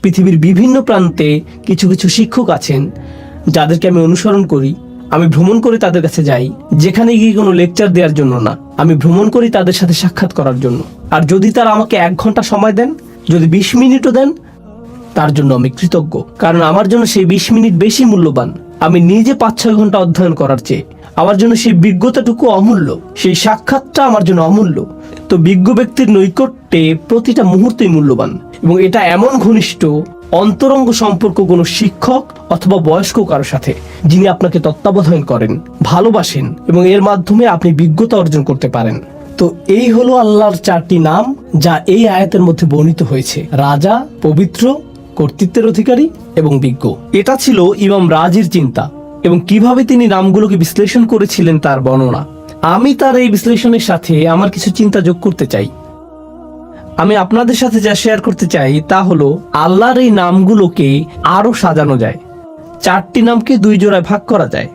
পৃথিবীর বিভিন্ন প্রান্তে কিছু কিছু শিক্ষক আছেন যাদেরকে আমি অনুসরণ করি। আমি ভ্রমণ করে তাদের কাছে যাই, যেখানে গিয়ে কোনো লেকচার দেওয়ার জন্য না, আমি ভ্রমণ করি তাদের সাথে সাক্ষাৎ করার জন্য। আর যদি তারা আমাকে 1 ঘন্টা সময় দেন, যদি 20 মিনিটও দেন, তার জন্য আমি কৃতজ্ঞ। কারণ আমার জন্য সেই 20 মিনিট বেশি মূল্যবান আমি নিজে 5-6 ঘন্টা অধ্যয়ন করার চেয়ে। আমার জন্য সেই বিজ্ঞতাটুকু অমূল্য, সেই সাক্ষাৎটা আমার জন্য অমূল্য। তো বিজ্ঞ ব্যক্তির নৈকট্যে প্রতিটা মুহূর্তই মূল্যবান, এবং এটা এমন ঘনিষ্ঠ অন্তরঙ্গ সম্পর্ক কোনো শিক্ষক অথবা বয়স্ক কারোর সাথে, যিনি আপনাকে তত্ত্বাবধান করেন, ভালোবাসেন, এবং এর মাধ্যমে আপনি বিজ্ঞতা অর্জন করতে পারেন। তো এই হলো আল্লাহর 4টি নাম যা এই আয়াতের মধ্যে বর্ণিত হয়েছে: রাজা, পবিত্র, কর্তৃত্বের অধিকারী এবং বিজ্ঞ। এটা ছিল ইমাম রাজির চিন্তা, এবং কিভাবে তিনি নামগুলোকে বিশ্লেষণ করেছিলেন তার বর্ণনা। আমি তার এই বিশ্লেষণের সাথে আমার কিছু চিন্তা যোগ করতে চাই। আমি আপনাদের সাথে যা শেয়ার করতে চাই তা হলো, আল্লাহর এই নামগুলোকে আরো সাজানো যায়। 4টি নামকে 2 জোড়ায় ভাগ করা যায়,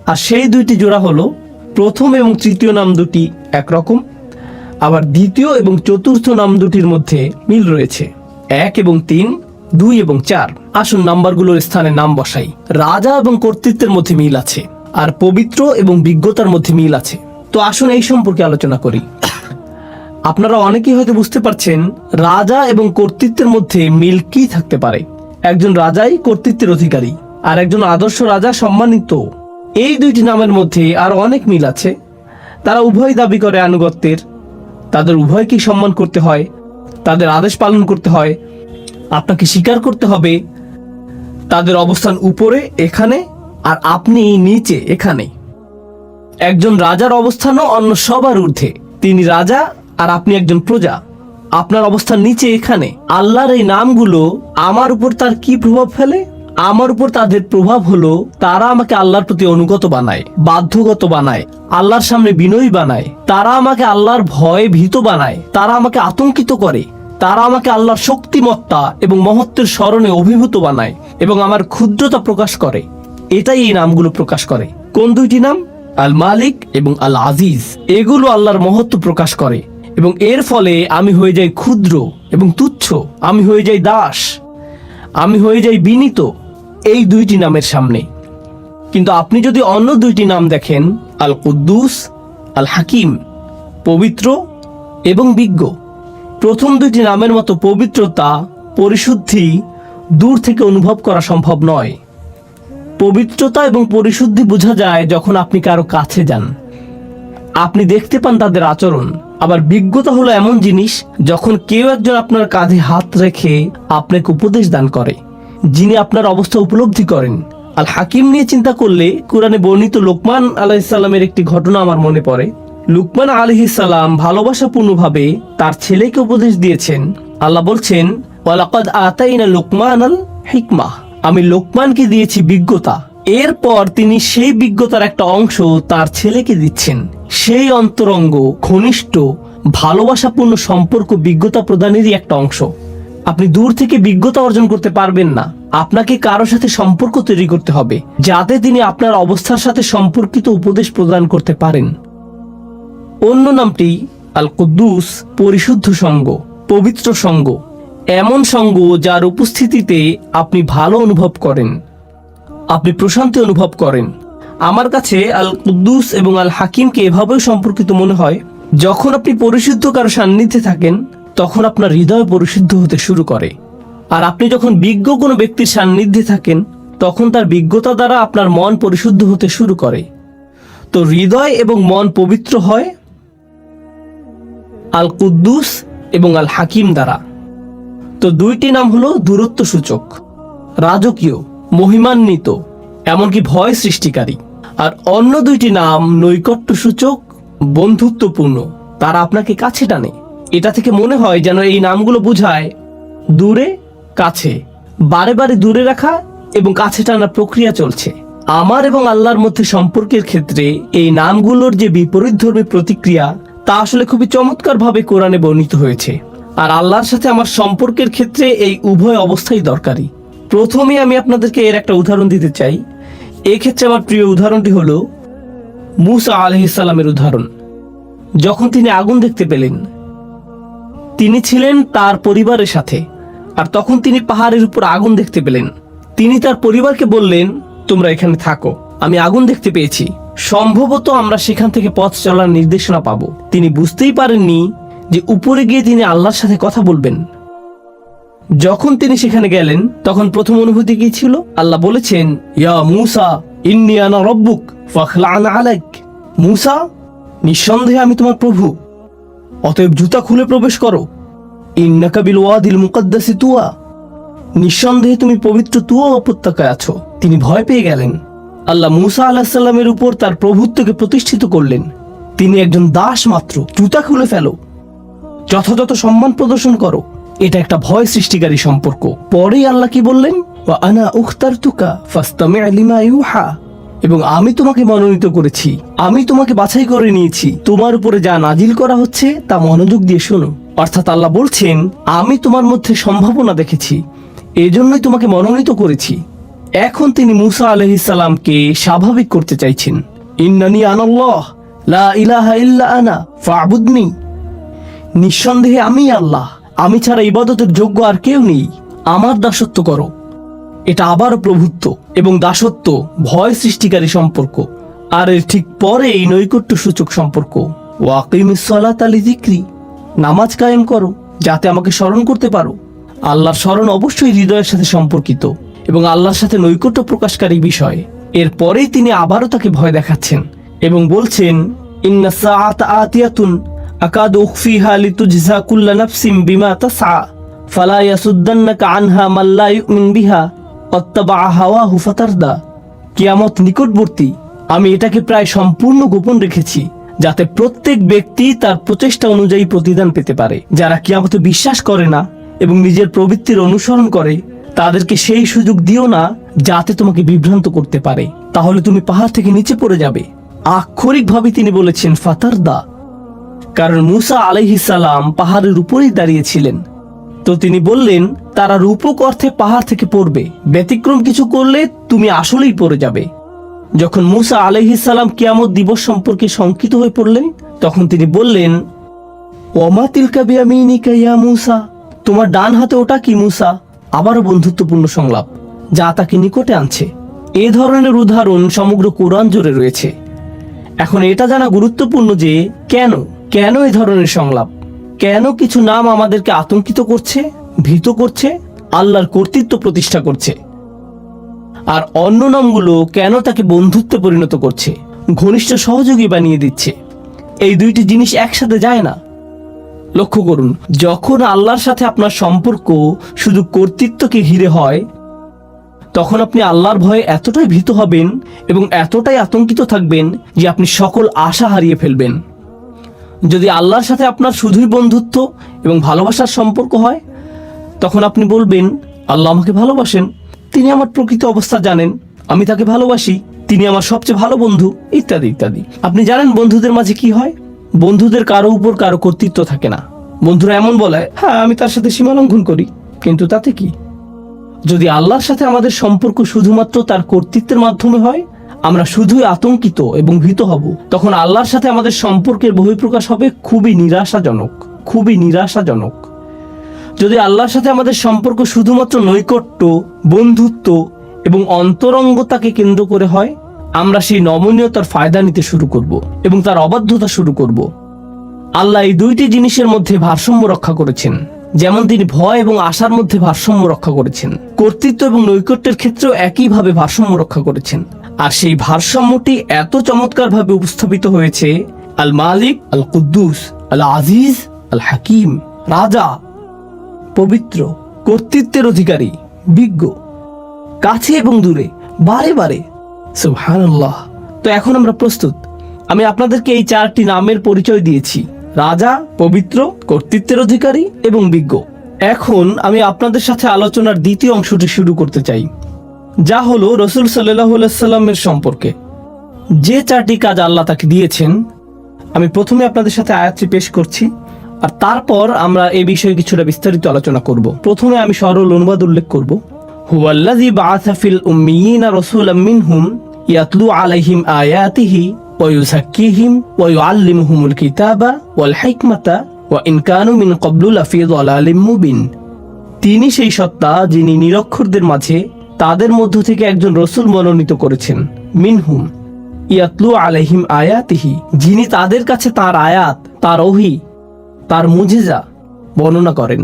আর সেই 2টি জোড়া হলো, প্রথম এবং তৃতীয় নাম দুটি একরকম, আবার দ্বিতীয় এবং চতুর্থ নাম দুটির মধ্যে মিল রয়েছে। 1 এবং 3, 2 এবং 4। আসুন নাম্বারগুলোর স্থানে নাম বসাই। রাজা এবং কর্তৃত্বের মধ্যে মিল আছে, আর পবিত্র এবং বিজ্ঞতার মধ্যে মিল আছে। তো আসুন এই সম্পর্কে আলোচনা করি। আপনারা অনেকেই হয়তো বুঝতে পারছেন রাজা এবং কর্তৃত্বের মধ্যে মিল কি থাকতে পারে। একজন রাজাই কর্তৃত্বের অধিকারী, আর একজন আদর্শ রাজা সম্মানিত। এই 2টি নামের মধ্যে আরো অনেক মিল আছে। তারা উভয় দাবি করে আনুগত্যের, তাদের উভয়কেই সম্মান করতে হয়, তাদের আদেশ পালন করতে হয়, আপনাকে স্বীকার করতে হবে। তাদের অবস্থান উপরে এখানে, আর আপনি নিচে এখানে। একজন রাজার অবস্থানও অন্য সবার ঊর্ধ্বে। তিনি রাজা আর আপনি একজন প্রজা, আপনার অবস্থান নিচে এখানে। আল্লাহর এই নামগুলো আমার উপর তার কি প্রভাব ফেলে? আমার উপর তাদের প্রভাব হলো, তারা আমাকে আল্লাহর প্রতি অনুগত বানায়, বাধ্যগত বানায়, আল্লাহর সামনে বিনয়ী বানায়। তারা আমাকে আল্লাহর ভয়ে ভীত বানায়, তারা আমাকে আতঙ্কিত করে, তারা আমাকে আল্লাহর শক্তিমত্তা এবং মহত্বের স্মরণে অভিভূত বানায়, এবং আমার ক্ষুদ্রতা প্রকাশ করে। এটাই এই নামগুলো প্রকাশ করে। কোন 2টি নাম? আল মালিক এবং আল আজিজ। এগুলো আল্লাহর মহত্ব প্রকাশ করে, এবং এর ফলে আমি হয়ে যাই ক্ষুদ্র এবং তুচ্ছ, আমি হয়ে যাই দাস, আমি হয়ে যাই বিনীত এই 2টি নামের সামনে। কিন্তু আপনি যদি অন্য 2টি নাম দেখেন, আল কুদ্দুস, আল হাকিম, পবিত্র এবং বিজ্ঞ, প্রথম 2টি নামের মতো পবিত্রতা, পরিশুদ্ধি দূর থেকে অনুভব করা সম্ভব নয়। পবিত্রতা এবং পরিশুদ্ধি বোঝা যায় যখন আপনি কারো কাছে যান, আপনি দেখতে পান তাদের আচরণ। আবার বিজ্ঞতা হলো এমন জিনিস যখন কেউ একজন আপনার কাঁধে হাত রেখে আপনাকে উপদেশ দান করে, যিনি আপনার অবস্থা উপলব্ধি করেন। আল হাকিম নিয়ে চিন্তা করলে কুরআনে বর্ণিত লোকমান আলাইহিস সালামের একটি ঘটনা আমার মনে পড়ে। লুকমান আলাইহিস সালাম ভালোবাসাপূর্ণভাবে তার ছেলেকে উপদেশ দিয়েছেন। আল্লাহ বলছেন, ওয়ালাকাদ আতাইনা লুকমানাল হিকমাহ, আমি লোকমানকে দিয়েছি বিজ্ঞতা। এরপর তিনি সেই বিজ্ঞতার একটা অংশ তার ছেলেকে দিচ্ছেন। সেই অন্তরঙ্গ, ঘনিষ্ঠ, ভালোবাসাপূর্ণ সম্পর্ক বিজ্ঞতা প্রদানেরই একটা অংশ। আপনি দূর থেকে বিজ্ঞতা অর্জন করতে পারবেন না, আপনাকে কারো সাথে সম্পর্ক তৈরি করতে হবে, যাতে তিনি আপনার অবস্থার সাথে সম্পর্কিত উপদেশ প্রদান করতে পারেন। অন্য নামটি আল কুদ্দুস, পরিশুদ্ধ সঙ্গ, পবিত্র সঙ্গ, এমন সঙ্গ যার উপস্থিতিতে আপনি ভালো অনুভব করেন, আপনি প্রশান্তি অনুভব করেন। আমার কাছে আল কুদ্দুস এবং আল হাকিমকে এভাবেও সম্পর্কিত মনে হয়, যখন আপনি পরিশুদ্ধ কারো সান্নিধ্যে থাকেন তখন আপনার হৃদয় পরিশুদ্ধ হতে শুরু করে, আর আপনি যখন বিজ্ঞ কোনো ব্যক্তির সান্নিধ্যে থাকেন তখন তার বিজ্ঞতা দ্বারা আপনার মন পরিশুদ্ধ হতে শুরু করে। তো হৃদয় এবং মন পবিত্র হয় আল কুদ্দুস এবং আল হাকিম দ্বারা। তো 2টি নাম হলো দূরত্ব সূচক, রাজকীয়, মহিমান্বিত, এমনকি ভয় সৃষ্টিকারী। আর অন্য 2টি নাম নৈকট্য সূচক, বন্ধুত্বপূর্ণ, তারা আপনাকে কাছে টানে। এটা থেকে মনে হয় যেন এই নামগুলো বোঝায় দূরে কাছে, বারে বারে দূরে রাখা এবং কাছে টানার প্রক্রিয়া চলছে। আমার এবং আল্লাহর মধ্যে সম্পর্কের ক্ষেত্রে এই নামগুলোর যে বিপরীতধর্মী প্রতিক্রিয়া, তা আসলে খুবই চমৎকার ভাবে কোরআনে বর্ণিত হয়েছে। আর আল্লাহর সাথে আমার সম্পর্কের ক্ষেত্রে এই উভয় অবস্থাই দরকারি। প্রথমে আমি আপনাদেরকে এর একটা উদাহরণ দিতে চাই। এক্ষেত্রে আমার প্রিয় উদাহরণটি হলো মুসা আলাইহিস সালামের উদাহরণ। যখন তিনি আগুন দেখতে পেলেন, তিনি ছিলেন তার পরিবারের সাথে, আর তখন তিনি পাহাড়ের উপর আগুন দেখতে পেলেন। তিনি তার পরিবারকে বললেন, তোমরা এখানে থাকো, আমি আগুন দেখতে পেয়েছি, সম্ভবত আমরা সেখান থেকে পথ চলার নির্দেশনা পাবো। তিনি বুঝতেই পারেননি যে উপরে গিয়ে তিনি আল্লাহর সাথে কথা বলবেন। যখন তিনি সেখানে গেলেন তখন প্রথম অনুভূতি কি ছিল? আল্লাহ বলেছেন, ইয়া মূসা ইন্নী আনা রব্বুক ফাখলা'ন আলাইক। মূসা, নিঃসন্দেহে আমি তোমার প্রভু, অতএব জুতা খুলে প্রবেশ করো। ইন্নাকা বিল ওয়াদিল মুকদ্দাসি তুয়া, নিঃসন্দেহে তুমি পবিত্র তুয়া উপত্যকায় আছো। তিনি ভয় পেয়ে গেলেন। আল্লাহ মূসা আলাইহিস সালামের উপর তার প্রভুত্বকে প্রতিষ্ঠিত করলেন। তিনি একজন দাস মাত্র, জুতা খুলে ফেলো, যথাযথ সম্মান প্রদর্শন করো। এটা একটা ভয় সৃষ্টিকারী সম্পর্ক। পরেই আল্লাহ কি বললেন? ওয়া আনা উখতারতুকা ফাসতামি' লিমা ইউহা, এবং আমি তোমাকে মনোনীত করেছি, আমি তোমাকে বাছাই করে নিয়েছি, তোমার উপরে যা নাজিল করা হচ্ছে তা মনোযোগ দিয়ে শোনো। অর্থাৎ আল্লাহ বলছেন, আমি তোমার মধ্যে সম্ভাবনা দেখেছি, এজন্যই তোমাকে মনোনীত করেছি। এখন তিনি মূসা আলাইহিস সালামকে স্বাভাবিক করতে চাইছেন। ইন্নানি আনাল্লাহ লা ইলাহা ইল্লা আনা ফা'বুদনি, নিঃসন্দেহে আমি আল্লাহ, আমি ছাড়া ইবাদতের যোগ্য আর কেউ নেই, আমার দাসত্ব করো। এটা আবারও প্রভুত্ব এবং দাসত্ব ভয় সৃষ্টিকারী সম্পর্ক। আর এর ঠিক পরে এই নৈকট্য সূচক সম্পর্ক, ওয়াকিমিস সালাতা লিযিকরি, নামাজ কায়েম করো যাতে আমাকে স্মরণ করতে পারো। আল্লাহর স্মরণ অবশ্যই হৃদয়ের সাথে সম্পর্কিত এবং আল্লাহর সাথে নৈকট্য প্রকাশকারী বিষয়। এরপরেই তিনি আবারও তাকে ভয় দেখাচ্ছেন এবং বলছেন, ইন্না সাআতা আতিয়াতুন আকাদু উখফিহা লিতুজজা কুল্লু নাফসিন বিমা তাসআ ফালা ইয়াসুদ্দান্নাকা আনহা মান লা ইউমিন বিহা ওয়াত্তাবা হাওয়াহু ফাতারদা। কিয়ামত নিকটবর্তী, আমি এটাকে প্রায় সম্পূর্ণ গোপন রেখেছি যাতে প্রত্যেক ব্যক্তি তার প্রচেষ্টা অনুযায়ী প্রতিদান পেতে পারে। যারা কিয়ামতে বিশ্বাস করে না এবং নিজের প্রবৃত্তির অনুসরণ করে, তাদেরকে সেই সুযোগ দিও না যাতে তোমাকে বিভ্রান্ত করতে পারে, তাহলে তুমি পাহাড় থেকে নিচে পড়ে যাবে। আক্ষরিকভাবে তিনি বলেছেন ফাতারদা, কারণ মূসা আলাইহিস সালাম পাহাড়ের উপরেই দাঁড়িয়েছিলেন। তো তিনি বললেন, তারা রূপক অর্থে পাহাড় থেকে পড়বে, ব্যতিক্রম কিছু করলে তুমি আসলেই পড়ে যাবে। যখন মূসা আলাইহিস সালাম কিয়ামত দিবস সম্পর্কে শঙ্কিত হয়ে পড়লেন, তখন তিনি বললেন, ওমা তিলকা বিয়ামিনিকা ইয়া মূসা, তোমার ডান হাতে ওটা কি মূসা? আবারও বন্ধুত্বপূর্ণ সংলাপ যা তাকে নিকটে আনছে। এ ধরনের উদাহরণ সমগ্র কোরআন জুড়ে রয়েছে। এখন এটা জানা গুরুত্বপূর্ণ যে কেন এ ধরনের সংলাপ, কেন কিছু নাম আমাদেরকে আতঙ্কিত করছে, ভীত করছে, আল্লাহর কর্তৃত্ব প্রতিষ্ঠা করছে, আর অন্য নামগুলো কেন তাকে বন্ধুত্বে পরিণত করছে, ঘনিষ্ঠ সহযোগী বানিয়ে দিচ্ছে। এই দুইটি জিনিস একসাথে যায় না। লক্ষ্য করুন, যখন আল্লাহর সাথে আপনার সম্পর্ক শুধু কর্তৃত্বকে ঘিরে হয়, তখন আপনি আল্লাহর ভয়ে এতটাই ভীত হবেন এবং এতটাই আতঙ্কিত থাকবেন যে আপনি সকল আশা হারিয়ে ফেলবেন। যদি আল্লাহর সাথে আপনার শুধুই বন্ধুত্ব এবং ভালোবাসার সম্পর্ক হয়, তখন আপনি বলবেন, আল্লাহ আমাকে ভালোবাসেন, তিনি আমার প্রকৃত অবস্থা জানেন, আমি তাকে ভালোবাসি, তিনি আমার সবচেয়ে ভালো বন্ধু, ইত্যাদি ইত্যাদি। আপনি জানেন বন্ধুদের মাঝে কি হয়? বন্ধুদের কারো উপর কারো কর্তৃত্ব থাকে না। বন্ধুরা এমন বলে, হ্যাঁ আমি তার সাথে সীমা লঙ্ঘন করি, কিন্তু তাতে কি? যদি আল্লাহর সাথে আমাদের সম্পর্ক শুধুমাত্র তার কর্তৃত্বের মাধ্যমে হয়, আমরা শুধুই আতঙ্কিত এবং ভীত হব। তখন আল্লাহর সাথে আমাদের সম্পর্কের বহিঃপ্রকাশ হবে খুবই নিরাশাজনক। যদি আল্লাহর সাথে আমাদের সম্পর্ক শুধুমাত্র নৈকট্য, বন্ধুত্ব এবং অন্তরঙ্গতাকে কেন্দ্র করে হয়, আমরা সেই নমনীয়তার ফায়দা নিতে শুরু করব এবং তার অবাধ্যতা শুরু করব। আল্লাহ এই দুইটি জিনিসের মধ্যে ভারসাম্য রক্ষা করেছেন, যেমন তিনি ভয় এবং আশার মধ্যে ভারসাম্য রক্ষা করেছেন, কর্তৃত্ব এবং নৈকট্যের ক্ষেত্রেও একইভাবে ভারসাম্য রক্ষা করেছেন। আর সেই ভারসাম্যটি এত চমৎকারভাবে উপস্থাপিত হয়েছে আল মালিক, আল কুদ্দুস, আল আজিজ, আল হাকিম, রাজা, পবিত্র, কর্তৃত্বের অধিকারী, বিজ্ঞ, কাছে এবং দূরে, বারে বারে। সুবহানাল্লাহ। তো এখন আমরা প্রস্তুত। আমি আপনাদেরকে এই চারটি নামের পরিচয় দিয়েছি: রাজা, পবিত্র, কর্তৃত্বের অধিকারী এবং বিজ্ঞ। এখন আমি আপনাদের সাথে আলোচনার দ্বিতীয় অংশটি শুরু করতে চাই, যা হলো রাসূল সাল্লাল্লাহু আলাইহি সাল্লামের সম্পর্কে যে চারটি কাজ আল্লাহ তাকে দিয়েছেন। আমি প্রথমে আপনাদের সাথে আয়াতটি পেশ করছি, আর তারপর আমরা এই বিষয়ে কিছুটা বিস্তারিত আলোচনা করব। প্রথমে আমি সরল অনুবাদ উল্লেখ করব। হুয়াল্লাযী বাআসা ফিল উম্মিয়িনা রাসূলাম মিনহুম ইয়াতলু আলাইহিম আয়াতিহি ওয়া ইউযাক্কিহিম ওয়া ইউআল্লিমুহুমুল কিতাবা ওয়াল হিকমাতা ওয়া ইন কানু মিন ক্বাবলু লাফি যালালিম মুবিন। তিনি সেই সত্তা যিনি নিরক্ষরদের মাঝে তাদের মধ্য থেকে একজন রসুল মনোনীত করেছেন, মিনহুম ইয়াতলু আলাইহিম আয়াতিহি, যিনি তাদের কাছে তার আয়াত, তার ওহী, তার মুজিজা বর্ণনা করেন।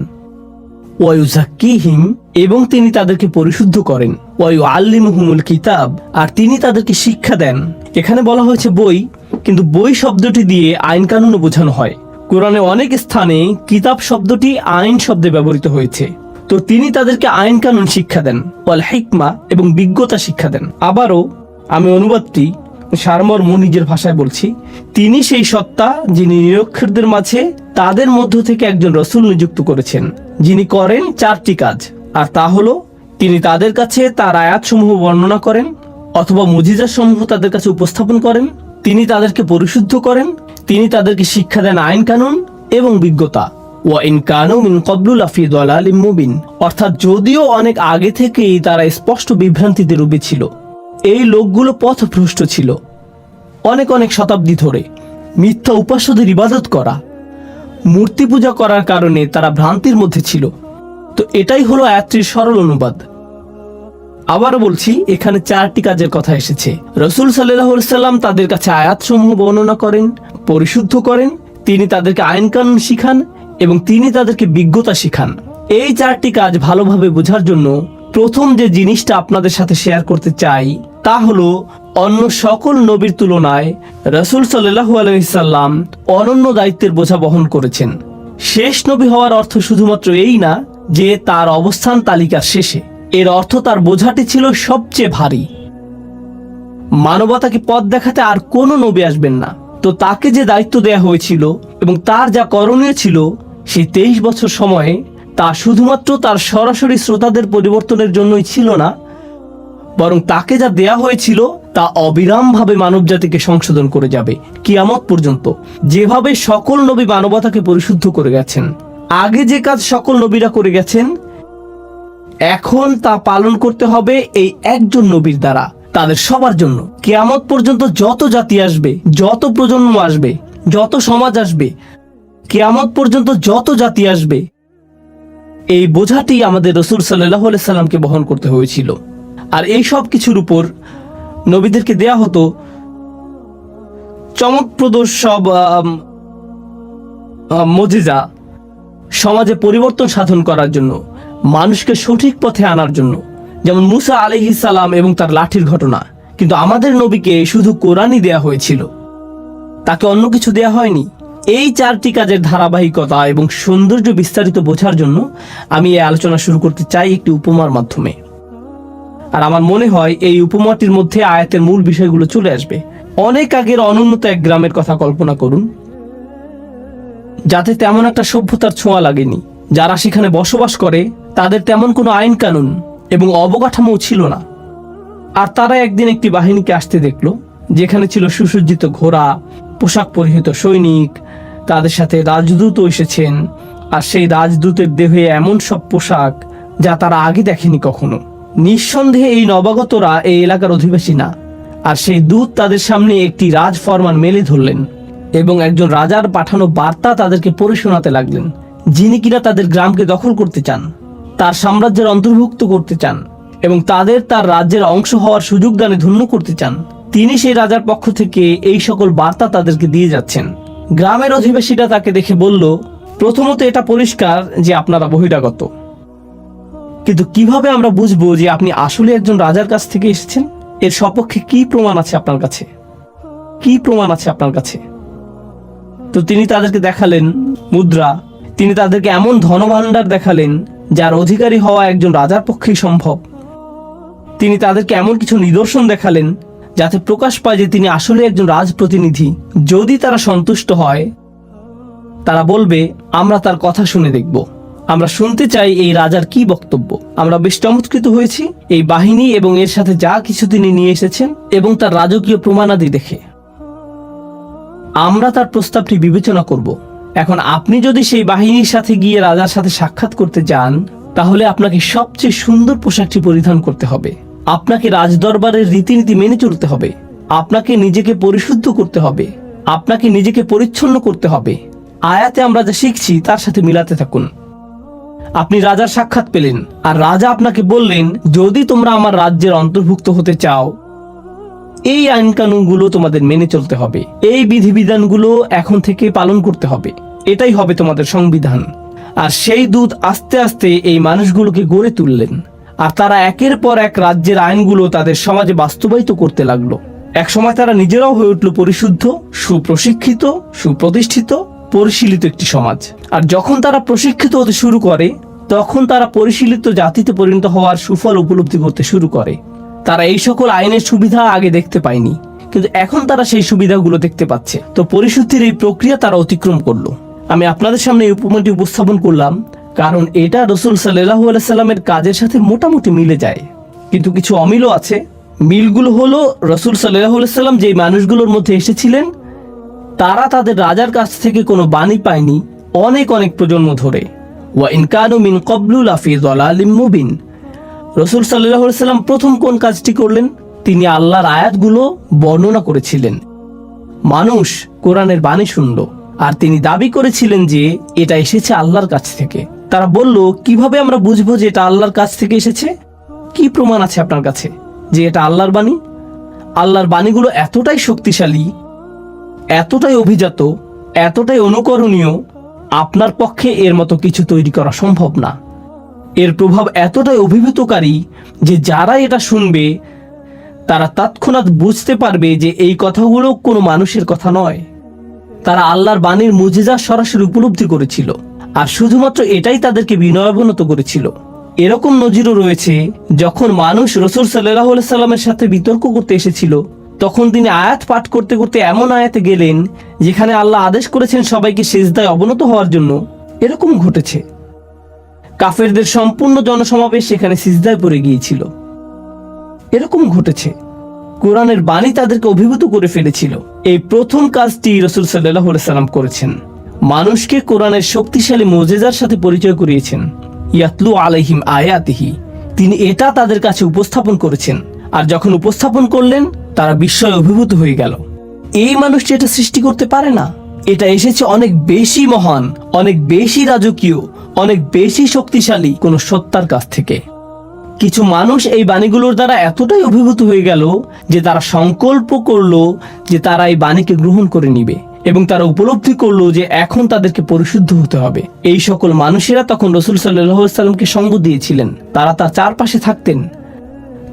ওয়ায়ুযাক্কিহিম, এবং তিনি তাদেরকে পরিশুদ্ধ করেন। ওয়ায়ুআল্লিমুহুমুল কিতাব, আর তিনি তাদেরকে শিক্ষা দেন। এখানে বলা হয়েছে বই, কিন্তু বই শব্দটি দিয়ে আইন কানুনও বোঝানো হয়। কোরআনে অনেক স্থানে কিতাব শব্দটি আইন শব্দে ব্যবহৃত হয়েছে। তো তিনি তাদেরকে আইন কানুন শিক্ষা দেন, ওয়াল হিকমা, এবং বিজ্ঞতা শিক্ষা দেন। আবারও আমি অনুবাদটি সারমর্ম নিজের ভাষায় বলছি। তিনি সেই সত্তা যিনি নিরক্ষরদের মাঝে তাদের মধ্য থেকে একজন রসুল নিযুক্ত করেছেন, যিনি করেন 4টি কাজ। আর তা হলো, তিনি তাদের কাছে তার আয়াতসমূহ বর্ণনা করেন অথবা মুজিজা সমূহ তাদের কাছে উপস্থাপন করেন, তিনি তাদেরকে পরিশুদ্ধ করেন, তিনি তাদেরকে শিক্ষা দেন আইন কানুন এবং বিজ্ঞতা। ওয়া ইন কানু মিন ক্বাবলু লাফি দালালিম মুবিন, অর্থাৎ যদিও অনেক আগে থেকেই তারা স্পষ্ট বিভ্রান্তিতে ডুবে ছিল। এই লোকগুলো পথভ্রষ্ট ছিল। অনেক অনেক শতাব্দী ধরে মিথ্যা উপাস্যদের ইবাদত করা, মূর্তি পূজা করার কারণে তারা ভ্রান্তির মধ্যে ছিল। তো এটাই হলো আয়াতটির সরল অনুবাদ। আবারও বলছি, এখানে 4টি কাজের কথা এসেছে। রাসূল সাল্লাল্লাহু আলাইহি সাল্লাম তাদের কাছে আয়াতসমূহ বর্ণনা করেন, পরিশুদ্ধ করেন, তিনি তাদেরকে আইন কানুন শিখান এবং তিনি তাদেরকে বিজ্ঞতা শিখান। এই 4টি কাজ ভালোভাবে বোঝার জন্য প্রথম যে জিনিসটা আপনাদের সাথে শেয়ার করতে চাই তা হলো, অন্য সকল নবীর তুলনায় রাসূল সাল্লাল্লাহু আলাইহি সাল্লাম অনন্য দায়িত্বের বোঝা বহন করেছেন। শেষ নবী হওয়ার অর্থ শুধুমাত্র এই না যে তার অবস্থান তালিকার শেষে, এর অর্থ তার বোঝাটি ছিল সবচেয়ে ভারী। মানবতাকে পথ দেখাতে আর কোনো নবী আসবেন না। তো তাকে যে দায়িত্ব দেয়া হয়েছিল এবং তার যা করণীয় ছিল, সেই 23 বছর সময়ে তা শুধুমাত্র তার সরাসরি শ্রোতাদের পরিবর্তনের জন্যই ছিল না, বরং তাকে যা দেয়া হয়েছিল তা অবিরামভাবে মানবজাতিকে সংশোধন করে যাবে কিয়ামত পর্যন্ত। যেভাবে সকল নবী মানবতাকে পরিশুদ্ধ করে গেছেন, আগে যে কাজ সকল নবীরা করে গেছেন, এখন তা পালন করতে হবে এই একজন নবীর দ্বারা, তাদের সবার জন্য। কিয়ামত পর্যন্ত যত জাতি আসবে, যত প্রজন্ম আসবে, যত সমাজ আসবে, কিয়ামত পর্যন্ত যত জাতি আসবে, এই বোঝাটি আমাদের রাসূল সাল্লাল্লাহু আলাইহি সাল্লামকে বহন করতে হয়েছিল। আর এই সব কিছুর উপর নবীদেরকে দেয়া হতো চমকপ্রদ সব মুজিজা, সমাজে পরিবর্তন সাধন করার জন্য, মানুষকে সঠিক পথে আনার জন্য। যেমন মুসা আলাইহিস সালাম এবং তার লাঠির ঘটনা। কিন্তু আমাদের নবীকে শুধু কোরআনই দেয়া হয়েছিল, তাকে অন্য কিছু দেয়া হয়নি। এই 4টি কাজের ধারাবাহিকতা এবং সৌন্দর্য বিস্তারিত বোঝার জন্য আমি এই আলোচনা শুরু করতে চাই একটি উপমার মাধ্যমে। আর আমার মনে হয় এই উপমাটির মধ্যে আয়াতের মূল বিষয়গুলো চলে আসবে। অনেক আগের অনুন্নত এক গ্রামের কথা কল্পনা করুন, যাতে তেমন একটা সভ্যতার ছোঁয়া লাগেনি। যারা সেখানে বসবাস করে তাদের তেমন কোনো আইন কানুন এবং অবকাঠামো ছিল না। আর তারা একদিন একটি বাহিনীকে আসতে দেখলো, যেখানে ছিল সুসজ্জিত ঘোড়া, পোশাক পরিহিত সৈনিক, তাদের সাথে রাজদূত এসেছেন। আর সেই রাজদূতের দেহে এমন সব পোশাক যা তারা আগে দেখেনি কখনো। নিঃসন্দেহে এই নবাগতরা এই এলাকার অধিবাসী না। আর সেই দূত তাদের সামনে একটি রাজ ফরমান মেলে ধরলেন এবং একজন রাজার পাঠানো বার্তা তাদেরকে পড়ে শোনাতে লাগলেন, যিনি কিনা তাদের গ্রামকে দখল করতে চান, তার সাম্রাজ্যের অন্তর্ভুক্ত করতে চান এবং তাদের তার রাজ্যের অংশ হওয়ার সুযোগ দানে ধন্য করতে চান। তিনি সেই রাজার পক্ষ থেকে এই সকল বার্তা তাদেরকে দিয়ে যাচ্ছেন। গ্রামের অধিবাসীরা তাকে দেখে বলল, প্রথমত এটা পরিষ্কার যে আপনারা বহিরাগত, কিন্তু কিভাবে আমরা বুঝবো যে আপনি আসলে একজন রাজার কাছ থেকে এসেছেন? এর সপক্ষে কি প্রমাণ আছে আপনার কাছে? কি প্রমাণ আছে আপনার কাছে? তো তিনি তাদেরকে দেখালেন মুদ্রা, তিনি তাদেরকে এমন ধনভাণ্ডার দেখালেন যার অধিকারী হওয়া একজন রাজার পক্ষেই সম্ভব। তিনি তাদেরকে এমন কিছু নিদর্শন দেখালেন যাতে প্রকাশ পায় যে তিনি আসলে একজন রাজপ্রতিনিধি। যদি তারা সন্তুষ্ট হয়, তারা বলবে, আমরা তার কথা শুনে দেখব, আমরা শুনতে চাই এই রাজার কি বক্তব্য। আমরা বেশ চমৎকৃত হয়েছি এই বাহিনী এবং এর সাথে যা কিছু তিনি নিয়ে এসেছেন এবং তার রাজকীয় প্রমাণাদি দেখে। আমরা তার প্রস্তাবটি বিবেচনা করব। এখন আপনি যদি সেই বাহিনীর সাথে গিয়ে রাজার সাথে সাক্ষাৎ করতে যান, তাহলে আপনাকে সবচেয়ে সুন্দর পোশাকটি পরিধান করতে হবে, আপনাকে রাজদরবারের রীতিনীতি মেনে চলতে হবে, আপনাকে নিজেকে পরিশুদ্ধ করতে হবে, আপনাকে নিজেকে পরিচ্ছন্ন করতে হবে। আয়াতে আমরা যা শিখছি তার সাথে মিলাতে থাকুন। আপনি রাজার সাক্ষাৎ পেলেন, আর রাজা আপনাকে বললেন, যদি তোমরা আমার রাজ্যের অন্তর্ভুক্ত হতে চাও, এই আইন কানুনগুলো তোমাদের মেনে চলতে হবে, এই বিধিবিধানগুলো এখন থেকে পালন করতে হবে, এটাই হবে তোমাদের সংবিধান। আর সেই দূত আস্তে আস্তে এই মানুষগুলোকে গড়ে তুললেন, আর তারা একের পর এক রাজ্যের আইনগুলো তাদের সমাজে বাস্তবায়িত করতে লাগলো। একসময় তারা নিজেরাও হয়ে উঠল পরিশুদ্ধ, সুপ্রশিক্ষিত, সুপ্রতিষ্ঠিত, পরিশীলিত একটি সমাজ। আর যখন তারা প্রশিক্ষিত হতে শুরু করে, তখন তারা পরিশীলিত জাতিতে পরিণত হওয়ার সুফল উপলব্ধি করতে শুরু করে। তারা এই সকল আইনের সুবিধা আগে দেখতে পায়নি, কিন্তু এখন তারা সেই সুবিধাগুলো দেখতে পাচ্ছে। তো পরিশুদ্ধির এই প্রক্রিয়া তারা অতিক্রম করলো। আমি আপনাদের সামনে এই উপমাটি উপস্থাপন করলাম কারণ এটা রাসূল সাল্লাল্লাহু আলাইহি সাল্লামের কাজের সাথে মোটামুটি মিলে যায়, কিন্তু কিছু অমিলও আছে। মিলগুলো হলো, রাসূল সাল্লাল্লাহু আলাইহি সাল্লাম যেই মানুষগুলোর মধ্যে এসেছিলেন, তারা তাদের রাজার কাছ থেকে কোনো বাণী পায়নি অনেক অনেক প্রজন্ম ধরে। ওয়া ইন কানু মিন ক্বাবলু লাফি যালালিম মুবিন। রাসূল সাল্লাল্লাহু আলাইহি সাল্লাম প্রথম কোন কাজটি করলেন? তিনি আল্লাহর আয়াতগুলো বর্ণনা করেছিলেন। মানুষ কোরআনের বাণী শুনল, আর তিনি দাবি করেছিলেন যে এটা এসেছে আল্লাহর কাছ থেকে। তারা বলল, কিভাবে আমরা বুঝবো যে এটা আল্লাহর কাছ থেকে এসেছে? কি প্রমাণ আছে আপনার কাছে যে এটা আল্লাহর বাণী? আল্লাহর বাণীগুলো এতটাই শক্তিশালী, এতটাই অভিজাত, এতটাই অনুকরণীয়, আপনার পক্ষে এর মতো কিছু তৈরি করা সম্ভব না। এর প্রভাব এতটাই অভিভূতকারী যে যারা এটা শুনবে তারা তৎক্ষণাৎ বুঝতে পারবে যে এই কথাগুলো কোনো মানুষের কথা নয়। তারা আল্লাহর বাণীর মুজিজা সরাসরি উপলব্ধি করেছিল, আর শুধুমাত্র এটাই তাদেরকে বিনয়াবনত করেছিল। এরকম নজিরও রয়েছে, যখন মানুষ রাসূল সাল্লাল্লাহু আলাইহি সাল্লামের সাথে বিতর্ক করতে এসেছিল, তখন তিনি আয়াত পাঠ করতে করতে এমন আয়াতে গেলেন যেখানে আল্লাহ আদেশ করেছেন সবাইকে সিজদায় অবনত হওয়ার জন্য। এরকম ঘটেছে, কাফেরদের সম্পূর্ণ জনসমাবেশ সেখানে সিজদায় পড়ে গিয়েছিল। এরকম ঘটেছে, কোরআনের বাণী তাদেরকে অভিভূত করে ফেলেছিল। এই প্রথম কাজটি রাসূল সাল্লাল্লাহু আলাইহি সাল্লাম করেছেন, মানুষকে কোরআনের শক্তিশালী মুজিজার সাথে পরিচয় করিয়েছেন। ইয়াতলু আলাইহিম আয়াতিহি, তিনি এটা তাদের কাছে উপস্থাপন করেছেন। আর যখন উপস্থাপন করলেন, তারা বিস্ময়ে অভিভূত হয়ে গেল। এই মানুষটি এটা সৃষ্টি করতে পারে না, এটা এসেছে অনেক বেশি মহান, অনেক বেশি রাজকীয়, অনেক বেশি শক্তিশালী কোন সত্তার কাছ থেকে। কিছু মানুষ এই বাণীগুলোর দ্বারা এতটাই অভিভূত হয়ে গেল যে তারা সংকল্প করলো যে তারা এই বাণীকে গ্রহণ করে নিবে, এবং তারা উপলব্ধি করলো যে এখন তাদেরকে পরিশুদ্ধ হতে হবে। এই সকল মানুষেরা তখন রাসূল সাল্লাল্লাহু আলাইহি সাল্লামকে সঙ্গ দিয়েছিলেন। তারা তার চারপাশে থাকতেন,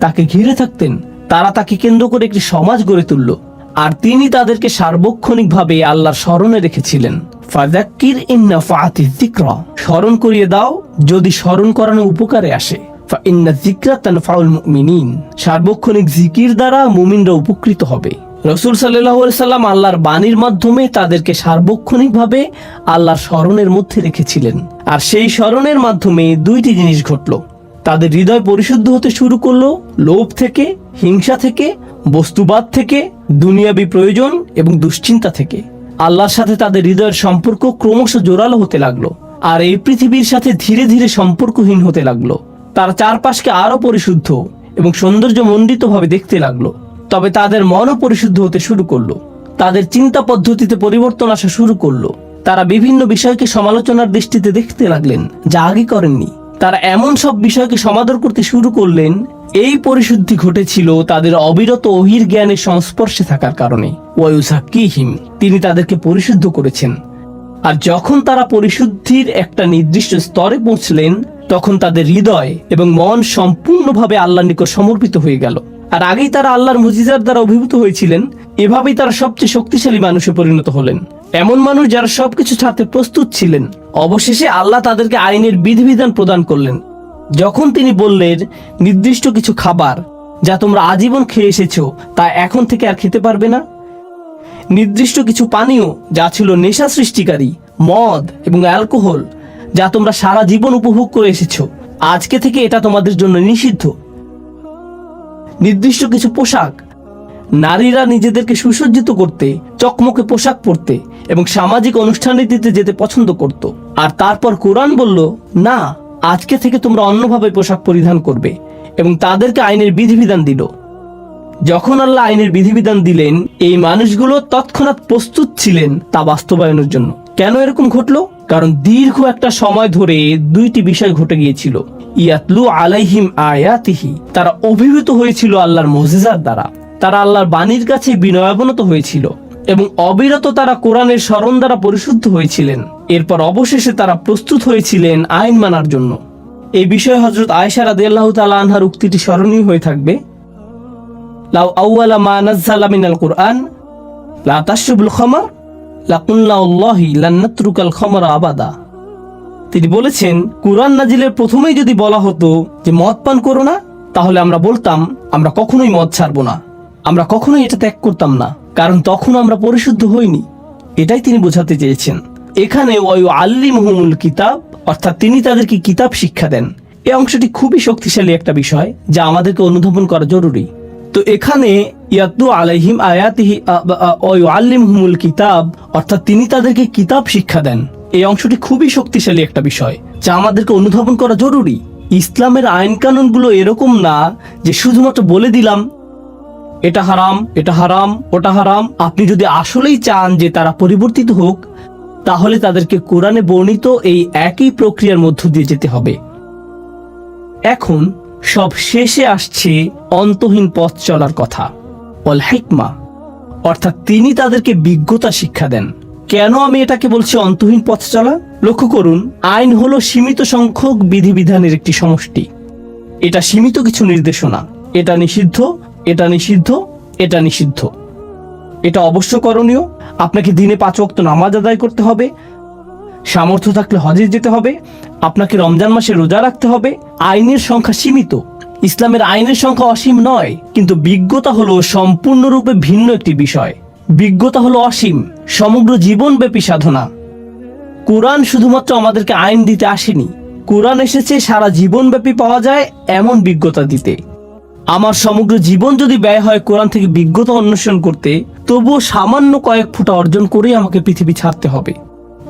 তাকে ঘিরে থাকতেন, তারা তাকে কেন্দ্র করে একটি সমাজ গড়ে তুলল, আর তিনি তাদেরকে সার্বক্ষণিকভাবে আল্লাহর স্মরণে রেখেছিলেন। ফাযাক্কির ইন নাফাআতিয যিকরা, স্মরণ করিয়ে দাও যদি স্মরণ করানো উপকারে আসে। ফা ইন্না যিকরা তানফাউল মুমিনিন, সার্বক্ষণিক জিকির দ্বারা মুমিনরা উপকৃত হবে। রাসূল সাল্লাল্লাহু আলাইহি সাল্লাম আল্লাহর বাণীর মাধ্যমে তাদেরকে সার্বক্ষণিকভাবে আল্লাহর স্মরণের মধ্যে রেখেছিলেন। আর সেই স্মরণের মাধ্যমে দুইটি জিনিস ঘটল। তাদের হৃদয় পরিশুদ্ধ হতে শুরু করলো লোভ থেকে, হিংসা থেকে, বস্তুবাদ থেকে, দুনিয়াবী প্রয়োজন এবং দুশ্চিন্তা থেকে। আল্লাহর সাথে তাদের হৃদয়ের সম্পর্ক ক্রমশ জোরালো হতে লাগলো, আর এই পৃথিবীর সাথে ধীরে ধীরে সম্পর্কহীন হতে লাগলো। তার চারপাশকে আরো পরিশুদ্ধ এবং সৌন্দর্যমণ্ডিত ভাবে দেখতে লাগলো। তবে তাদের মনও পরিশুদ্ধ হতে শুরু করলো, তাদের চিন্তা পদ্ধতিতে পরিবর্তন আসা শুরু করলো। তারা বিভিন্ন বিষয়কে সমালোচনার দৃষ্টিতে দেখতে লাগলেন, যা আগে করেননি। তারা এমন সব বিষয়কে সমাদর করতে শুরু করলেন। এই পরিশুদ্ধি ঘটেছিল তাদের অবিরত ওহীর জ্ঞানের সংস্পর্শে থাকার কারণে। ওয়ায়ুযাক্কিহিম, তিনি তাদেরকে পরিশুদ্ধ করেছেন। আর যখন তারা পরিশুদ্ধির একটা নির্দিষ্ট স্তরে পৌঁছলেন, তখন তাদের হৃদয় এবং মন সম্পূর্ণভাবে আল্লাহর নিকট সমর্পিত হয়ে গেল। আর আগেই তারা আল্লাহর মুজিজার দ্বারা অভিভূত হয়েছিলেন। এভাবেই তারা সবচেয়ে শক্তিশালী মানুষে পরিণত হলেন, এমন মানুষ যারা সবকিছু ছাড়তে প্রস্তুত ছিলেন। অবশেষে আল্লাহ তাদেরকে আইনের বিধিবিধান প্রদান করলেন। যখন তিনি বললেন, নির্দিষ্ট কিছু খাবার যা তোমরা আজীবন খেয়ে এসেছো তা এখন থেকে আর খেতে পারবে না। নির্দিষ্ট কিছু পানীয় যা ছিল নেশা সৃষ্টিকারী, মদ এবং অ্যালকোহল, যা তোমরা সারা জীবন উপভোগ করে এসেছো, আজকে থেকে এটা তোমাদের জন্য নিষিদ্ধ। নির্দিষ্ট কিছু পোশাক, নারীরা নিজেদেরকে সুসজ্জিত করতে, চকমকে পোশাক পরতে এবং সামাজিক অনুষ্ঠানটিতে যেতে পছন্দ করত। আর তারপর কোরআন বলল, না, আজকে থেকে তোমরা অন্যভাবে পোশাক পরিধান করবে, এবং তাদেরকে আইনের বিধিবিধান দিল। যখন আল্লাহ আইনের বিধিবিধান দিলেন, এই মানুষগুলো তৎক্ষণাৎ প্রস্তুত ছিলেন তা বাস্তবায়নের জন্য। কেন এরকম ঘটলো? কারণ দীর্ঘ একটা সময় ধরে দুইটি বিষয় ঘটে গিয়েছিল। ইয়াতলু আলাইহিম আয়াতিহি, তারা অভিভূত হয়েছিল আল্লাহর মুজিজার দ্বারা, তারা আল্লাহর বাণীর কাছে বিনয়াবনত হয়েছিল এবং অবিরত তারা কোরআনের স্মরণ দ্বারা পরিশুদ্ধ হয়েছিলেন। এরপর অবশেষে তারা প্রস্তুত হয়েছিলেন আইন মানার জন্য। এই বিষয়ে হযরত আয়েশা রাদিয়াল্লাহু তাআলা আনহার উক্তিটি স্মরণীয় হয়ে থাকবে, লাউ আউয়ালা মা নাযালা মিনাল কুরআন লা তাশরবুল খামর লাকুল্লা আল্লাহি লান নাতরুকাল খামরা আবাদা। তিনি বলেছেন, কুরআন নাজিলের প্রথমেই যদি বলা হতো যে মদ পান করো না, তাহলে আমরা বলতাম আমরা কখনোই মদ ছাড়বো না, আমরা কখনোই এটা ত্যাগ করতাম না, কারণ তখন আমরা পরিশুদ্ধ হইনি। এটাই তিনি বোঝাতে চেয়েছেন। এখানে ওয়ায়ুআল্লিমুহুমুল কিতাব, অর্থাৎ তিনি তাদেরকে কিতাব শিক্ষা দেন, এই অংশটি খুবই শক্তিশালী একটা বিষয় যা আমাদেরকে অনুধাবন করা জরুরি। তো এখানে ইয়াতলু আলাইহিম আয়াতিহি ওয়ায়ুআল্লিমুহুমুল কিতাব, অর্থাৎ তিনি তাদেরকে কিতাব শিক্ষা দেন, এই অংশটি খুবই শক্তিশালী একটা বিষয় যা আমাদেরকে অনুধাবন করা জরুরি। ইসলামের আইন কানুনগুলো এরকম না যে শুধুমাত্র বলে দিলাম এটা হারাম, এটা হারাম, ওটা হারাম। আপনি যদি আসলেই চান যে তারা পরিবর্তিত হোক, তাহলে তাদেরকে কোরআনে বর্ণিত এই একই প্রক্রিয়ার মধ্য দিয়ে যেতে হবে। এখন সব শেষে আসছে অন্তহীন পথ চলার কথা, ওয়াল হিকমা, অর্থাৎ তিনি তাদেরকে বিজ্ঞতা শিক্ষা দেন। কেন আমি এটাকে বলছি অন্তহীন পথ চলা? লক্ষ্য করুন, আইন হলো সীমিত সংখ্যক বিধিবিধানের একটি সমষ্টি। এটা সীমিত কিছু নির্দেশনা, এটা নিষিদ্ধ, এটা নিষিদ্ধ, এটা নিষিদ্ধ, এটা অবশ্য করণীয়, আপনাকে দিনে 5 ওয়াক্ত নামাজ আদায় করতে হবে, সামর্থ্য থাকলে হজে যেতে হবে, আপনাকে রমজান মাসে রোজা রাখতে হবে। আইনের সংখ্যা সীমিত, ইসলামের আইনের সংখ্যা অসীম নয়। কিন্তু বিজ্ঞতা হলো সম্পূর্ণরূপে ভিন্ন একটি বিষয়। বিজ্ঞতা হলো অসীম, সমগ্র জীবনব্যাপী সাধনা। কোরআন শুধুমাত্র আমাদেরকে আইন দিতে আসেনি, কোরআন এসেছে সারা জীবনব্যাপী পাওয়া যায় এমন বিজ্ঞতা দিতে। আমার সমগ্র জীবন যদি ব্যয় হয় কোরআন থেকে বিজ্ঞতা অন্বেষণ করতে, তবুও সামান্য কয়েক ফুটা অর্জন করেই আমাকে পৃথিবী ছাড়তে হবে।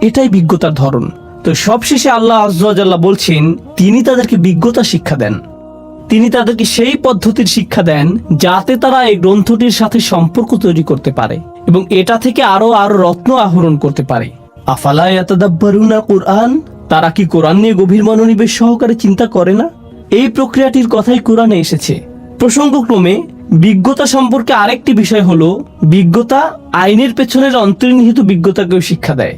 এটাই বিজ্ঞতার ধরন। তো সবশেষে আল্লাহ আযজা ওয়া জাল্লা বলছেন, তিনি তাদেরকে বিজ্ঞতা শিক্ষা দেন, তিনি তাদেরকে সেই পদ্ধতির শিক্ষা দেন যাতে তারা এই গ্রন্থটির সাথে সম্পর্ক তৈরি করতে পারে এবং এটা থেকে আরো রত্ন আহরণ করতে পারে। আফালা ইয়াতাদাব্বারুনা কুরআন, তারা কি কোরআন নিয়ে গভীর মনোনিবেশ সহকারে চিন্তা করে না? এই প্রক্রিয়াটির কথাই কোরআনে এসেছে। প্রসঙ্গক্রমে বিজ্ঞতা সম্পর্কে আরেকটি বিষয় হলো, বিজ্ঞতা আইনের পেছনের অন্তর্নিহিত বিজ্ঞতাকেও শিক্ষা দেয়।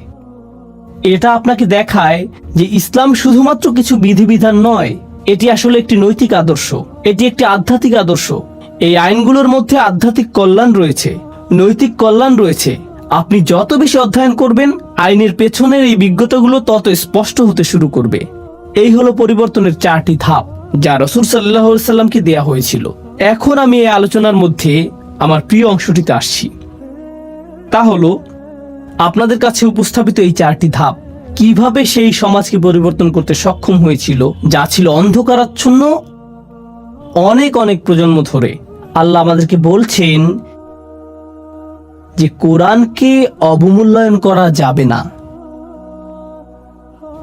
এটা আপনাকে দেখায় যে ইসলাম শুধুমাত্র কিছু বিধিবিধান নয়, এটি আসলে একটি নৈতিক আদর্শ, এটি একটি আধ্যাত্মিক আদর্শ। এই আইনগুলোর মধ্যে আধ্যাত্মিক কল্যাণ রয়েছে, নৈতিক কল্যাণ রয়েছে। আপনি যত বেশি অধ্যয়ন করবেন, আইনের পেছনের এই বিজ্ঞতাগুলো তত স্পষ্ট হতে শুরু করবে। এই হলো পরিবর্তনের 4টি ধাপ যা রাসূল সাল্লাল্লাহু আলাইহি ওয়াসাল্লামকে দেয়া হয়েছিল। এখন আমি এই আলোচনার মধ্যে আমার প্রিয় অংশটিতে আসছি। তা হলো আপনাদের কাছে উপস্থাপিত এই 4টি ধাপ কিভাবে সেই সমাজকে পরিবর্তন করতে সক্ষম হয়েছিল যা ছিল অন্ধকারাচ্ছন্ন অনেক অনেক প্রজন্ম ধরে। আল্লাহ আমাদেরকে বলছেন যে কোরআনকে অবমূল্যায়ন করা যাবে না।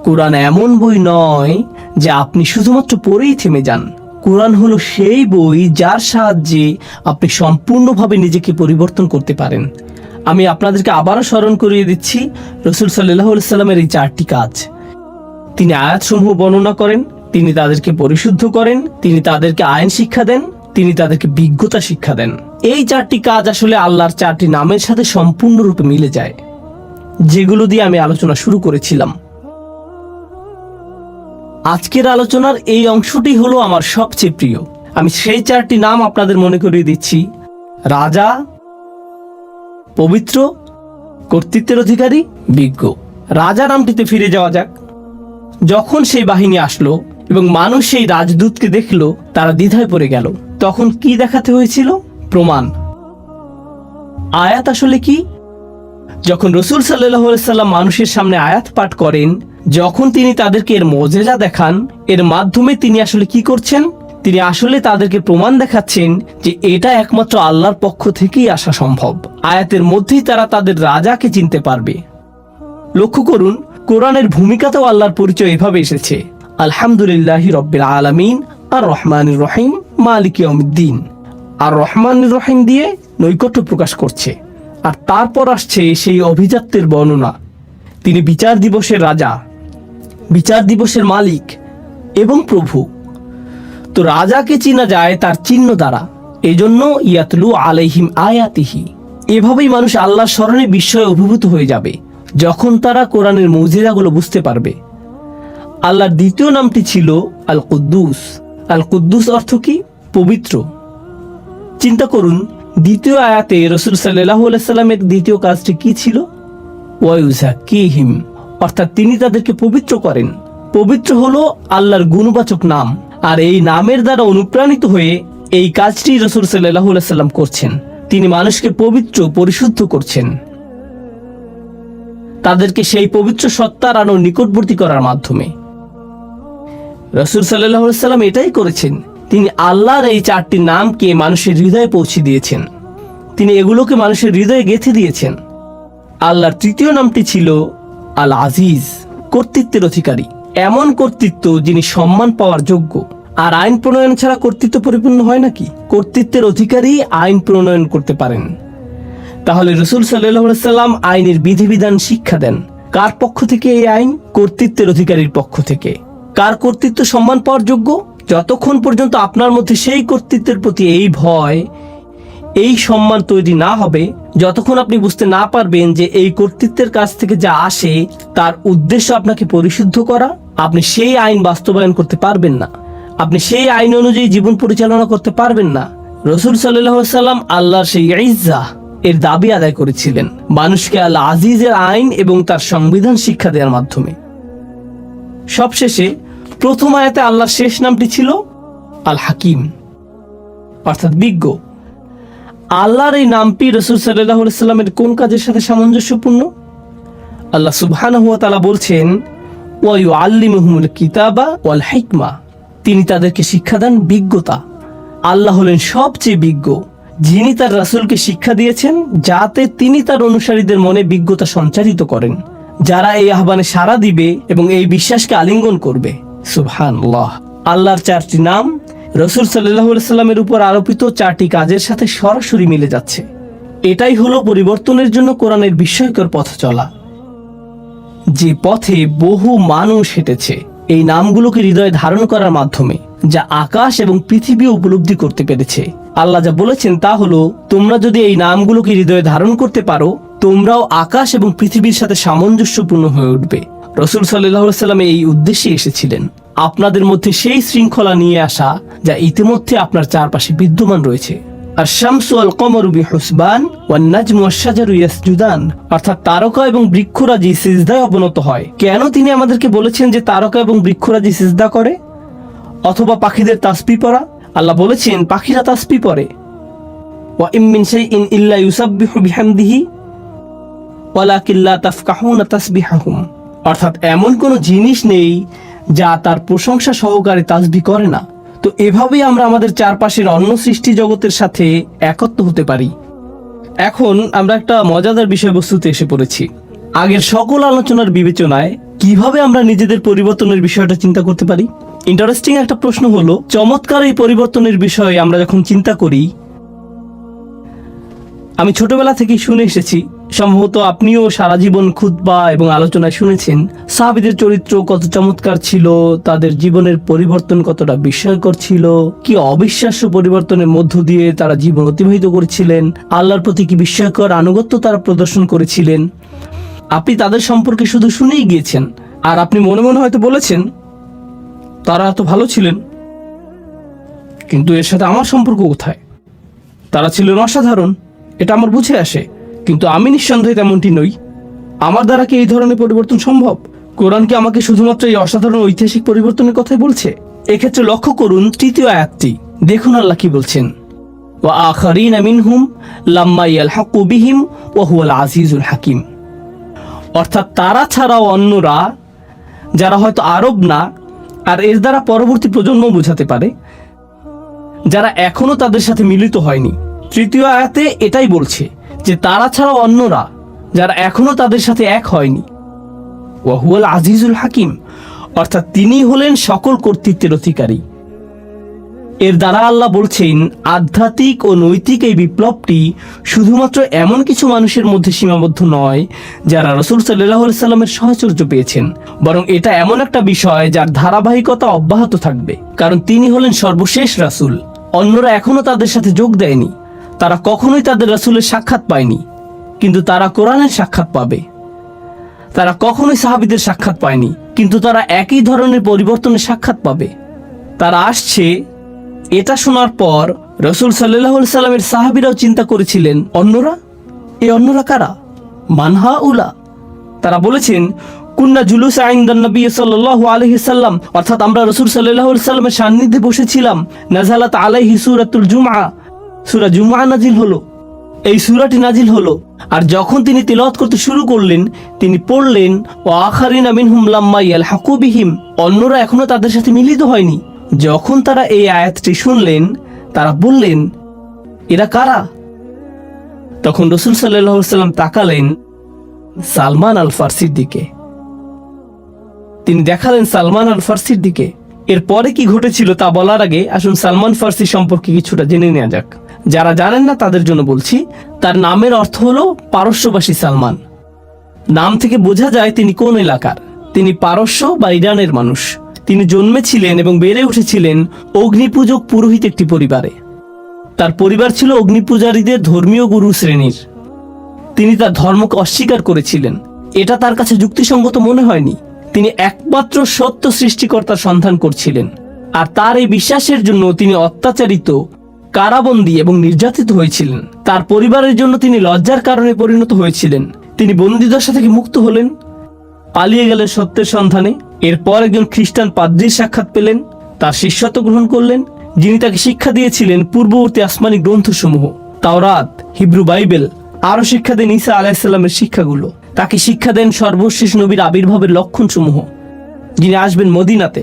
কোরআন এমন বই নয় যে আপনি শুধুমাত্র পড়েই থেমে যান। কোরআন হলো সেই বই যার সাহায্যে আপনি সম্পূর্ণভাবে নিজেকে পরিবর্তন করতে পারেন। আমি আপনাদেরকে আবারও স্মরণ করিয়ে দিচ্ছি রাসূল সাল্লাল্লাহু আলাইহি ওয়াসাল্লামের এই 4টি কাজ। তিনি আয়াতসমূহ বর্ণনা করেন, তিনি তাদেরকে পরিশুদ্ধ করেন, তিনি তাদেরকে আইন শিক্ষা দেন, তিনি তাদেরকে বিজ্ঞতা শিক্ষা দেন। এই 4টি কাজ আসলে আল্লাহর 4টি নামের সাথে সম্পূর্ণরূপে মিলে যায়, যেগুলো দিয়ে আমি আলোচনা শুরু করেছিলাম। আজকের আলোচনার এই অংশটি হলো আমার সবচেয়ে প্রিয়। আমি সেই 4টি নাম আপনাদের মনে করিয়ে দিচ্ছি: রাজা, পবিত্র, কর্তৃত্বের অধিকারী, বিজ্ঞ। রাজা নামটিতে ফিরে যাওয়া যাক। যখন সেই বাহিনী আসলো এবং মানুষ সেই রাজদূতকে দেখলো, তারা দ্বিধায় পড়ে গেল। তখন কি দেখাতে হয়েছিল? প্রমাণ। আয়াত আসলে কি? যখন রাসূল সাল্লাল্লাহু আলাইহি ওয়াসাল্লাম মানুষের সামনে আয়াত পাঠ করেন, যখন তিনি তাদেরকে এর মুজিজা দেখান, এর মাধ্যমে তিনি আসলে কি করছেন? তিনি আসলে তাদেরকে প্রমাণ দেখাচ্ছেন যে এটা একমাত্র আল্লাহর পক্ষ থেকেই আসা সম্ভব। আয়াতের মধ্যেই তারা তাদের রাজাকে চিনতে পারবে। লক্ষ্য করুন, কোরআনের ভূমিকাতেও আল্লাহর পরিচয় এভাবে এসেছে: আলহামদুলিল্লাহি রাব্বিল আলামিন, আর রহমানির রহিম, মালিক ইয়াউমিদ্দিন। আর রহমানির রহিম দিয়ে নৈকট্য প্রকাশ করছে। আর তারপর আসছে সেই অভিজাত্যের বর্ণনা। তিনি বিচার দিবসের রাজা, বিচার দিবসের মালিক এবং প্রভু। তো রাজাকে চিনা যায় তার চিহ্ন দ্বারা, এজন্য ইয়াতলু আলাইহিম আয়াতিহি। এভাবেই মানুষ আল্লাহর স্মরণে বিস্ময়ে অভিভূত হয়ে যাবে যখন তারা কোরআনের মুজিজাগুলো বুঝতে পারবে। আল্লাহর দ্বিতীয় নামটি ছিল আল কুদ্দুস। আল কুদ্দুস অর্থ কি? পবিত্র। চিন্তা করুন, দ্বিতীয় আয়াতে রাসূল সাল্লাল্লাহু আলাইহি সাল্লামের দ্বিতীয় কাজটি কি ছিল? ওয়ায়ুযাক্কিহিম, অর্থাৎ তিনি তাদেরকে পবিত্র করেন। পবিত্র হলো আল্লাহর গুণবাচক নাম, আর এই নামের দ্বারা অনুপ্রাণিত হয়ে এই কাজটি রাসূল সাল্লাল্লাহু আলাইহি সাল্লাম করছেন। তিনি মানুষকে পবিত্র, পরিশুদ্ধ করছেন, তাদেরকে সেই পবিত্র সত্তার আরো নিকটবর্তী করার মাধ্যমে। রাসূল সাল্লাল্লাহু আলাইহি সাল্লাম এটাই করেছেন। তিনি আল্লাহর এই চারটি নামকে মানুষের হৃদয়ে পৌঁছে দিয়েছেন, তিনি এগুলোকে মানুষের হৃদয়ে গেঁথে দিয়েছেন। আল্লাহর তৃতীয় নামটি ছিল আল আজিজ, কর্তৃত্বের অধিকারী। এমন কর্তৃত্ব যিনি সম্মান পাওয়ার যোগ্য। আর আইন প্রণয়ন ছাড়া কর্তৃত্ব পরিপূর্ণ হয় নাকি? কর্তৃত্বের অধিকারী আইন প্রণয়ন করতে পারেন। তাহলে রাসূল সাল্লাল্লাহু আলাইহি সাল্লাম আইনের বিধিবিধান শিক্ষা দেন। কার পক্ষ থেকে এই আইন? কর্তৃত্বের অধিকারীর পক্ষ থেকে। কার কর্তৃত্ব সম্মান পাওয়ার যোগ্য? যতক্ষণ পর্যন্ত আপনার মধ্যে সেই কর্তৃত্বের প্রতি এই ভয়, এই সম্মান তৈরি না হবে, যতক্ষণ আপনি বুঝতে না পারবেন যে এই কর্তৃত্বের কাছ থেকে যা আসে তার উদ্দেশ্য আপনাকে পরিশুদ্ধ করা, আপনি সেই আইন বাস্তবায়ন করতে পারবেন না, আপনি সেই আইন অনুযায়ী জীবন পরিচালনা করতে পারবেন না। রাসূল সাল্লাল্লাহু আলাইহি সাল্লাম আল্লাহর সেই ইজ্জা এর দাবি আদায় করেছিলেন মানুষকে আল আজিজের আইন এবং তার সংবিধান শিক্ষা দেওয়ার মাধ্যমে। সবশেষে প্রথম আয়াতে আল্লাহর শেষ নামটি ছিল আল হাকিম, অর্থাৎ বিজ্ঞ। আল্লাহর এই নামটি রাসূল সাল্লাল্লাহু আলাইহি সাল্লামের কোন কাজের সাথে সামঞ্জস্যপূর্ণ? আল্লাহ সুবহানাহু ওয়া তাআলা বলছেন, ওয়া ইউআল্লিমুহুমুল কিতাবা ওয়াল হিকমা, তিনি তাদেরকে শিক্ষা দেন বিজ্ঞতা। আল্লাহ হলেন সবচেয়ে বিজ্ঞ, যিনি তার রাসূলকে শিক্ষা দিয়েছেন যাতে তিনি তার অনুসারীদের মনে বিজ্ঞতা সঞ্চারিত করেন, যারা এই আহ্বানে সাড়া দিবে এবং এই বিশ্বাসকে আলিঙ্গন করবে। সুবহানাল্লাহ। আল্লাহর চারটি নাম রাসূল সাল্লাল্লাহু আলাইহি সাল্লামের উপর আরোপিত চারটি কাজের সাথে সরাসরি মিলে যাচ্ছে। এটাই হলো পরিবর্তনের জন্য কোরআনের বিস্ময়কর পথ চলা, যে পথে বহু মানুষ হেঁটেছে এই নামগুলোকে হৃদয়ে ধারণ করার মাধ্যমে, যা আকাশ এবং পৃথিবী উপলব্ধি করতে পেরেছে। আল্লাহ যা বলেছেন তা হলো, তোমরা যদি এই নামগুলোকে হৃদয়ে ধারণ করতে পারো, তোমরাও আকাশ এবং পৃথিবীর সাথে সামঞ্জস্যপূর্ণ হয়ে উঠবে। রাসূল সাল্লাল্লাহু আলাইহি সাল্লাম এই উদ্দেশ্যে এসেছিলেন, আপনাদের মধ্যে সেই শৃঙ্খলা নিয়ে আসা যা ইতিমধ্যে আপনার চারপাশে বিদ্যমান রয়েছে। আশ-শামসু ওয়াল কমারু বিহুসবান ওয়ান নাজমু ওয়াশ-শাজারু ইয়াসজুদান, অর্থাৎ তারকা এবং বৃক্ষরাজি সিজদায় অবনত হয়। কেন তিনি আমাদেরকে বলেছেন যে তারকা এবং বৃক্ষরাজি সিজদা করে? অথবা পাখিদের তাসবিহ পড়া? আল্লাহ বলেছেন পাখিরা তাসবিহ পড়ে। ওয়া ইম মিন শাইইন ইল্লা ইউসাব্বিহু বিহামদিহি ওয়ালাকিন লা তাফকাহুনা তাসবিহাহুম, অর্থাৎ এমন কোনো জিনিস নেই যা তার প্রশংসা সহকারে তাসবিহ করে না। তো এভাবেই আমরা আমাদের চারপাশের অন্য সৃষ্টি জগতের সাথে একত্র হতে পারি। এখন আমরা একটা মজাদার বিষয়বস্তুতে এসে পড়েছি। আগের সকল আলোচনার বিবেচনায় কিভাবে আমরা নিজেদের পরিবর্তনের বিষয়টা চিন্তা করতে পারি? ইন্টারেস্টিং একটা প্রশ্ন হলো, চমৎকার এই পরিবর্তনের বিষয়ে আমরা যখন চিন্তা করি, আমি ছোটবেলা থেকেই শুনে এসেছি, সম্ভবত আপনিও সারা জীবন খুতবা এবং আলোচনায় শুনেছেন, সাহাবীদের চরিত্র কত চমৎকার ছিল, তাদের জীবনের পরিবর্তন কতটা বিস্ময়কর ছিল, কি অবিশ্বাস্য পরিবর্তনের মধ্য দিয়ে তারা জীবন অতিবাহিত করেছিলেন, আল্লাহর প্রতি কি বিস্ময়কর আনুগত্য তারা প্রদর্শন করেছিলেন। আপনি তাদের সম্পর্কে শুধু শুনেই গিয়েছেন, আর আপনি মনে মনে হয়তো বলেছেন তারা এত ভালো ছিলেন, কিন্তু এর সাথে আমার সম্পর্ক কোথায়? তারা ছিলেন অসাধারণ, এটা আমার বুঝে আসে, কিন্তু আমি নিঃসন্দেহে তেমনটি নই। আমার দ্বারা কি এই ধরনের পরিবর্তন সম্ভব? কোরআন কি আমাকে শুধুমাত্র এই অসাধারণ ঐতিহাসিক পরিবর্তনের কথাই বলছে? এক্ষেত্রে লক্ষ্য করুন তৃতীয় আয়াতটি, দেখুন আল্লাহ কি বলছেন, ওয়া আখারিনা মিনহুম লাম্মা ইয়ালহাকু বিহিম ওয়া হুয়াল আজিজুল হাকিম, অর্থাৎ তারা ছাড়াও অন্যরা যারা হয়তো আরব না, আর এর দ্বারা পরবর্তী প্রজন্ম বোঝাতে পারে, যারা এখনো তাদের সাথে মিলিত হয়নি। তৃতীয় আয়াতে এটাই বলছে যে তারা ছাড়াও অন্যরা যারা এখনো তাদের সাথে এক হয়নি, ওয়া হুয়াল আজিজুল হাকিম, অর্থাৎ তিনি হলেন সকল কর্তৃত্বের অধিকারী। এর দ্বারা আল্লাহ বলছেন আধ্যাত্মিক ও নৈতিক এই বিপ্লবটি শুধুমাত্র এমন কিছু মানুষের মধ্যে সীমাবদ্ধ নয় যারা রাসূল সাল্লাল্লাহু আলাইহি সাল্লামের সাহচর্য পেয়েছেন, বরং এটা এমন একটা বিষয় যার ধারাবাহিকতা অব্যাহত থাকবে, কারণ তিনি হলেন সর্বশেষ রাসূল। অন্যরা এখনো তাদের সাথে যোগ দেয়নি, তারা কখনোই তাদের রাসূলের সাক্ষাৎ পায়নি, কিন্তু তারা কোরআনের সাক্ষাৎ পাবে। তারা কখনোই সাহাবীদের সাক্ষাৎ পায়নি, কিন্তু তারা একই ধরনের পরিবর্তনের সাক্ষাৎ পাবে। তারা আসছে। এটা শোনার পর রাসূল সাল্লাল্লাহু আলাইহি সাল্লামের সাহাবীরাও চিন্তা করেছিলেন, অন্যরা? এই অন্যরা কারা? মানহা উলা। তারা বলেছেন, কুন্না জুলুস ইনদান নবী সাল্লাল্লাহু আলাইহি সাল্লাম, অর্থাৎ আমরা রাসূল সাল্লাল্লাহু আলাইহি সাল্লামের সান্নিধ্যে বসেছিলাম। নাযালাত আলাইহি সূরাতুল জুমআ, সূরা জুমআ নাজিল হলো। এই সূরাটি নাজিল হলো, আর যখন তিনি তিলাওয়াত করতে শুরু করলেন, তিনি পড়লেন, ওয়া আখারিনা মিনহুম লাম্মা ইয়ালহাকু বিহিম, অন্যরা এখনো তাদের সাথে মিলিত হয়নি। যখন তারা এই আয়াতটি শুনলেন, তারা বললেন, এরা কারা? তখন রাসূল সাল্লাল্লাহু আলাইহি সাল্লাম তাকালেন সালমান আল ফারসির দিকে। তিনি দেখালেন সালমান আল ফারসির দিকে। এরপরে কি ঘটেছিল তা বলার আগে আসুন সালমান ফারসি সম্পর্কে কিছুটা জেনে নেওয়া যাক। যারা জানেন না তাদের জন্য বলছি, তার নামের অর্থ হলো পারস্যবাসী সালমান। নাম থেকে বোঝা যায় তিনি কোন এলাকার। তিনি পারস্য বা ইরানের মানুষ। তিনি জন্মেছিলেন এবং বেড়ে উঠেছিলেন অগ্নিপূজক পুরোহিত একটি পরিবারে। তার পরিবার ছিল অগ্নিপূজারীদের ধর্মীয় গুরু শ্রেণীর। তিনি তার ধর্মকে অস্বীকার করেছিলেন। এটা তার কাছে যুক্তিসঙ্গত মনে হয়নি। তিনি একমাত্র সত্য সৃষ্টিকর্তার সন্ধান করছিলেন, আর তার এই বিশ্বাসের জন্য তিনি অত্যাচারিত, কারাবন্দী এবং নির্যাতিত হয়েছিলেন। তার পরিবারের জন্য তিনি লজ্জার কারণে পরিণত হয়েছিলেন। তিনি বন্দিদশা থেকে মুক্ত হলেন, পালিয়ে গেলেন সত্যের সন্ধানে। এরপর একজন খ্রিস্টান পাদ্রীর সাক্ষাৎ পেলেন, তার শিষ্যত্ব গ্রহণ করলেন, যিনি তাকে শিক্ষা দিয়েছিলেন পূর্ববর্তী আসমানি গ্রন্থসমূহ, তাওরাত, হিব্রু বাইবেল, আরো শিক্ষা দেন ঈসা আলাইহিস সালামের শিক্ষাগুলো। তাকে শিক্ষা দেন সর্বশেষ নবীর আবির্ভাবের লক্ষণসমূহ, যিনি আসবেন মদিনাতে।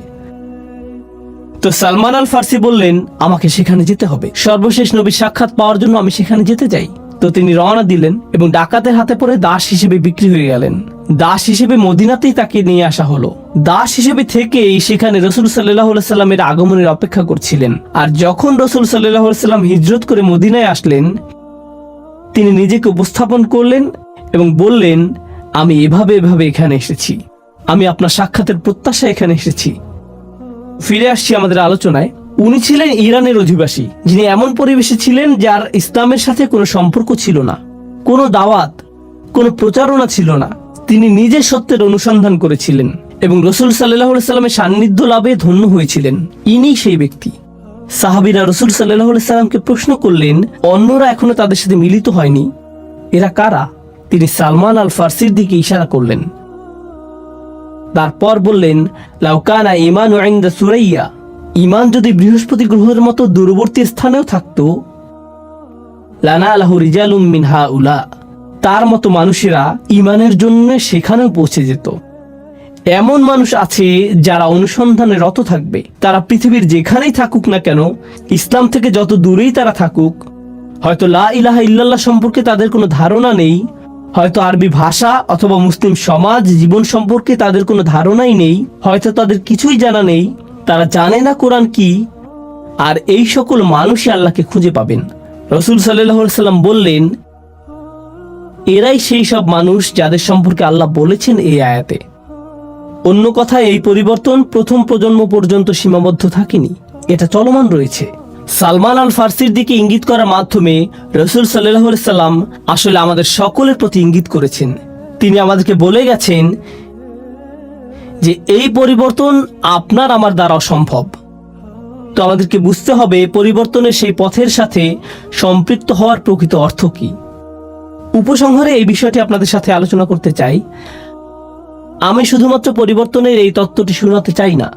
তো সালমান আল ফারসি বললেন, আমাকে সেখানে যেতে হবে, সর্বশেষ নবীর সাক্ষাৎ পাওয়ার জন্য আমি সেখানে যেতে চাই। তো তিনি রওনা দিলেন এবং ডাকাতের হাতে পড়ে দাস হিসেবে বিক্রি হয়ে গেলেন। দাস হিসেবে মদিনাতেই তাকে নিয়ে আসা হলো। দাস হিসেবে থেকেই সেখানে রাসূল সাল্লাল্লাহু আলাইহি সাল্লামের আগমনের অপেক্ষা করছিলেন। আর যখন রাসূল সাল্লাল্লাহু আলাইহি সাল্লাম হিজরত করে মদিনায় আসলেন, তিনি নিজেকে উপস্থাপন করলেন এবং বললেন, আমি এভাবে এখানে এসেছি, আমি আপনার সাক্ষাতের প্রত্যাশায় এখানে এসেছি। ফিরে আসছি আমাদের আলোচনায়। উনি ছিলেন ইরানের অধিবাসী, যিনি এমন পরিবেশে ছিলেন যার ইসলামের সাথে কোনো সম্পর্ক ছিল না, কোনো দাওয়াত, কোনো প্রচারণা ছিল না। তিনি নিজে সত্যের অনুসন্ধান করেছিলেন এবং রাসূল সাল্লাল্লাহু আলাইহি সাল্লামের সান্নিধ্য লাভে ধন্য হয়েছিলেন। ইনি সেই ব্যক্তি। সাহাবীরা রাসূল সাল্লাল্লাহু আলাইহি সাল্লামকে প্রশ্ন করলেন, অন্যরা এখনো তাদের সাথে মিলিত হয়নি, এরা কারা? তিনি সালমান আল ফারসির দিকে ইশারা করলেন। তারপর বললেন, লাউ কানা ঈমানু ইনদা সুরাইয়া, ঈমান যদি বৃহস্পতি গ্রহের মতো দূরবর্তী স্থানেও থাকতো, লানালাহু রিজালুম মিন হাউলা, তার মতো মানুষেরা ঈমানের জন্য সেখানেও পৌঁছে যেত। এমন মানুষ আছে যারা অনুসন্ধানে রত থাকবে। তারা পৃথিবীর যেখানেই থাকুক না কেন, ইসলাম থেকে যত দূরেই তারা থাকুক, হয়তো লা ইলাহা ইল্লাল্লাহ সম্পর্কে তাদের কোনো ধারণা নেই, হয়তো আরবি ভাষা অথবা মুসলিম সমাজ জীবন সম্পর্কে তাদের কোনো ধারণাই নেই, হয়তো তাদের কিছুই জানা নেই, তারা জানে না কোরআন কি, আর এই সকল মানুষই আল্লাহকে খুঁজে পাবেন। রাসূল সাল্লাল্লাহু আলাইহি সাল্লাম বললেন, এরাই সেই সব মানুষ যাদের সম্পর্কে আল্লাহ বলেছেন এই আয়াতে। অন্য কথায় এই পরিবর্তন প্রথম প্রজন্ম পর্যন্ত সীমাবদ্ধ থাকেনি, এটা চলমান রয়েছে। সালমান আল ফারসির দিকে ইঙ্গিত করার মাধ্যমে রাসূল সাল্লাল্লাহু আলাইহি সাল্লাম আসলে আমাদের সকলের প্রতি ইঙ্গিত করেছেন। তিনি আমাদেরকে বলে গেছেন যে এই পরিবর্তন আপনার আমার দ্বারা অসম্ভব। তো আমাদেরকে বুঝতে হবে পরিবর্তনের সেই পথের সাথে সম্পৃক্ত হওয়ার প্রকৃত অর্থ কি। উপসংহারে এই বিষয়টি আপনাদের সাথে আলোচনা করতে চাই। আমি শুধুমাত্র পরিবর্তনের এই তত্ত্বটি শোনাতে চাই না,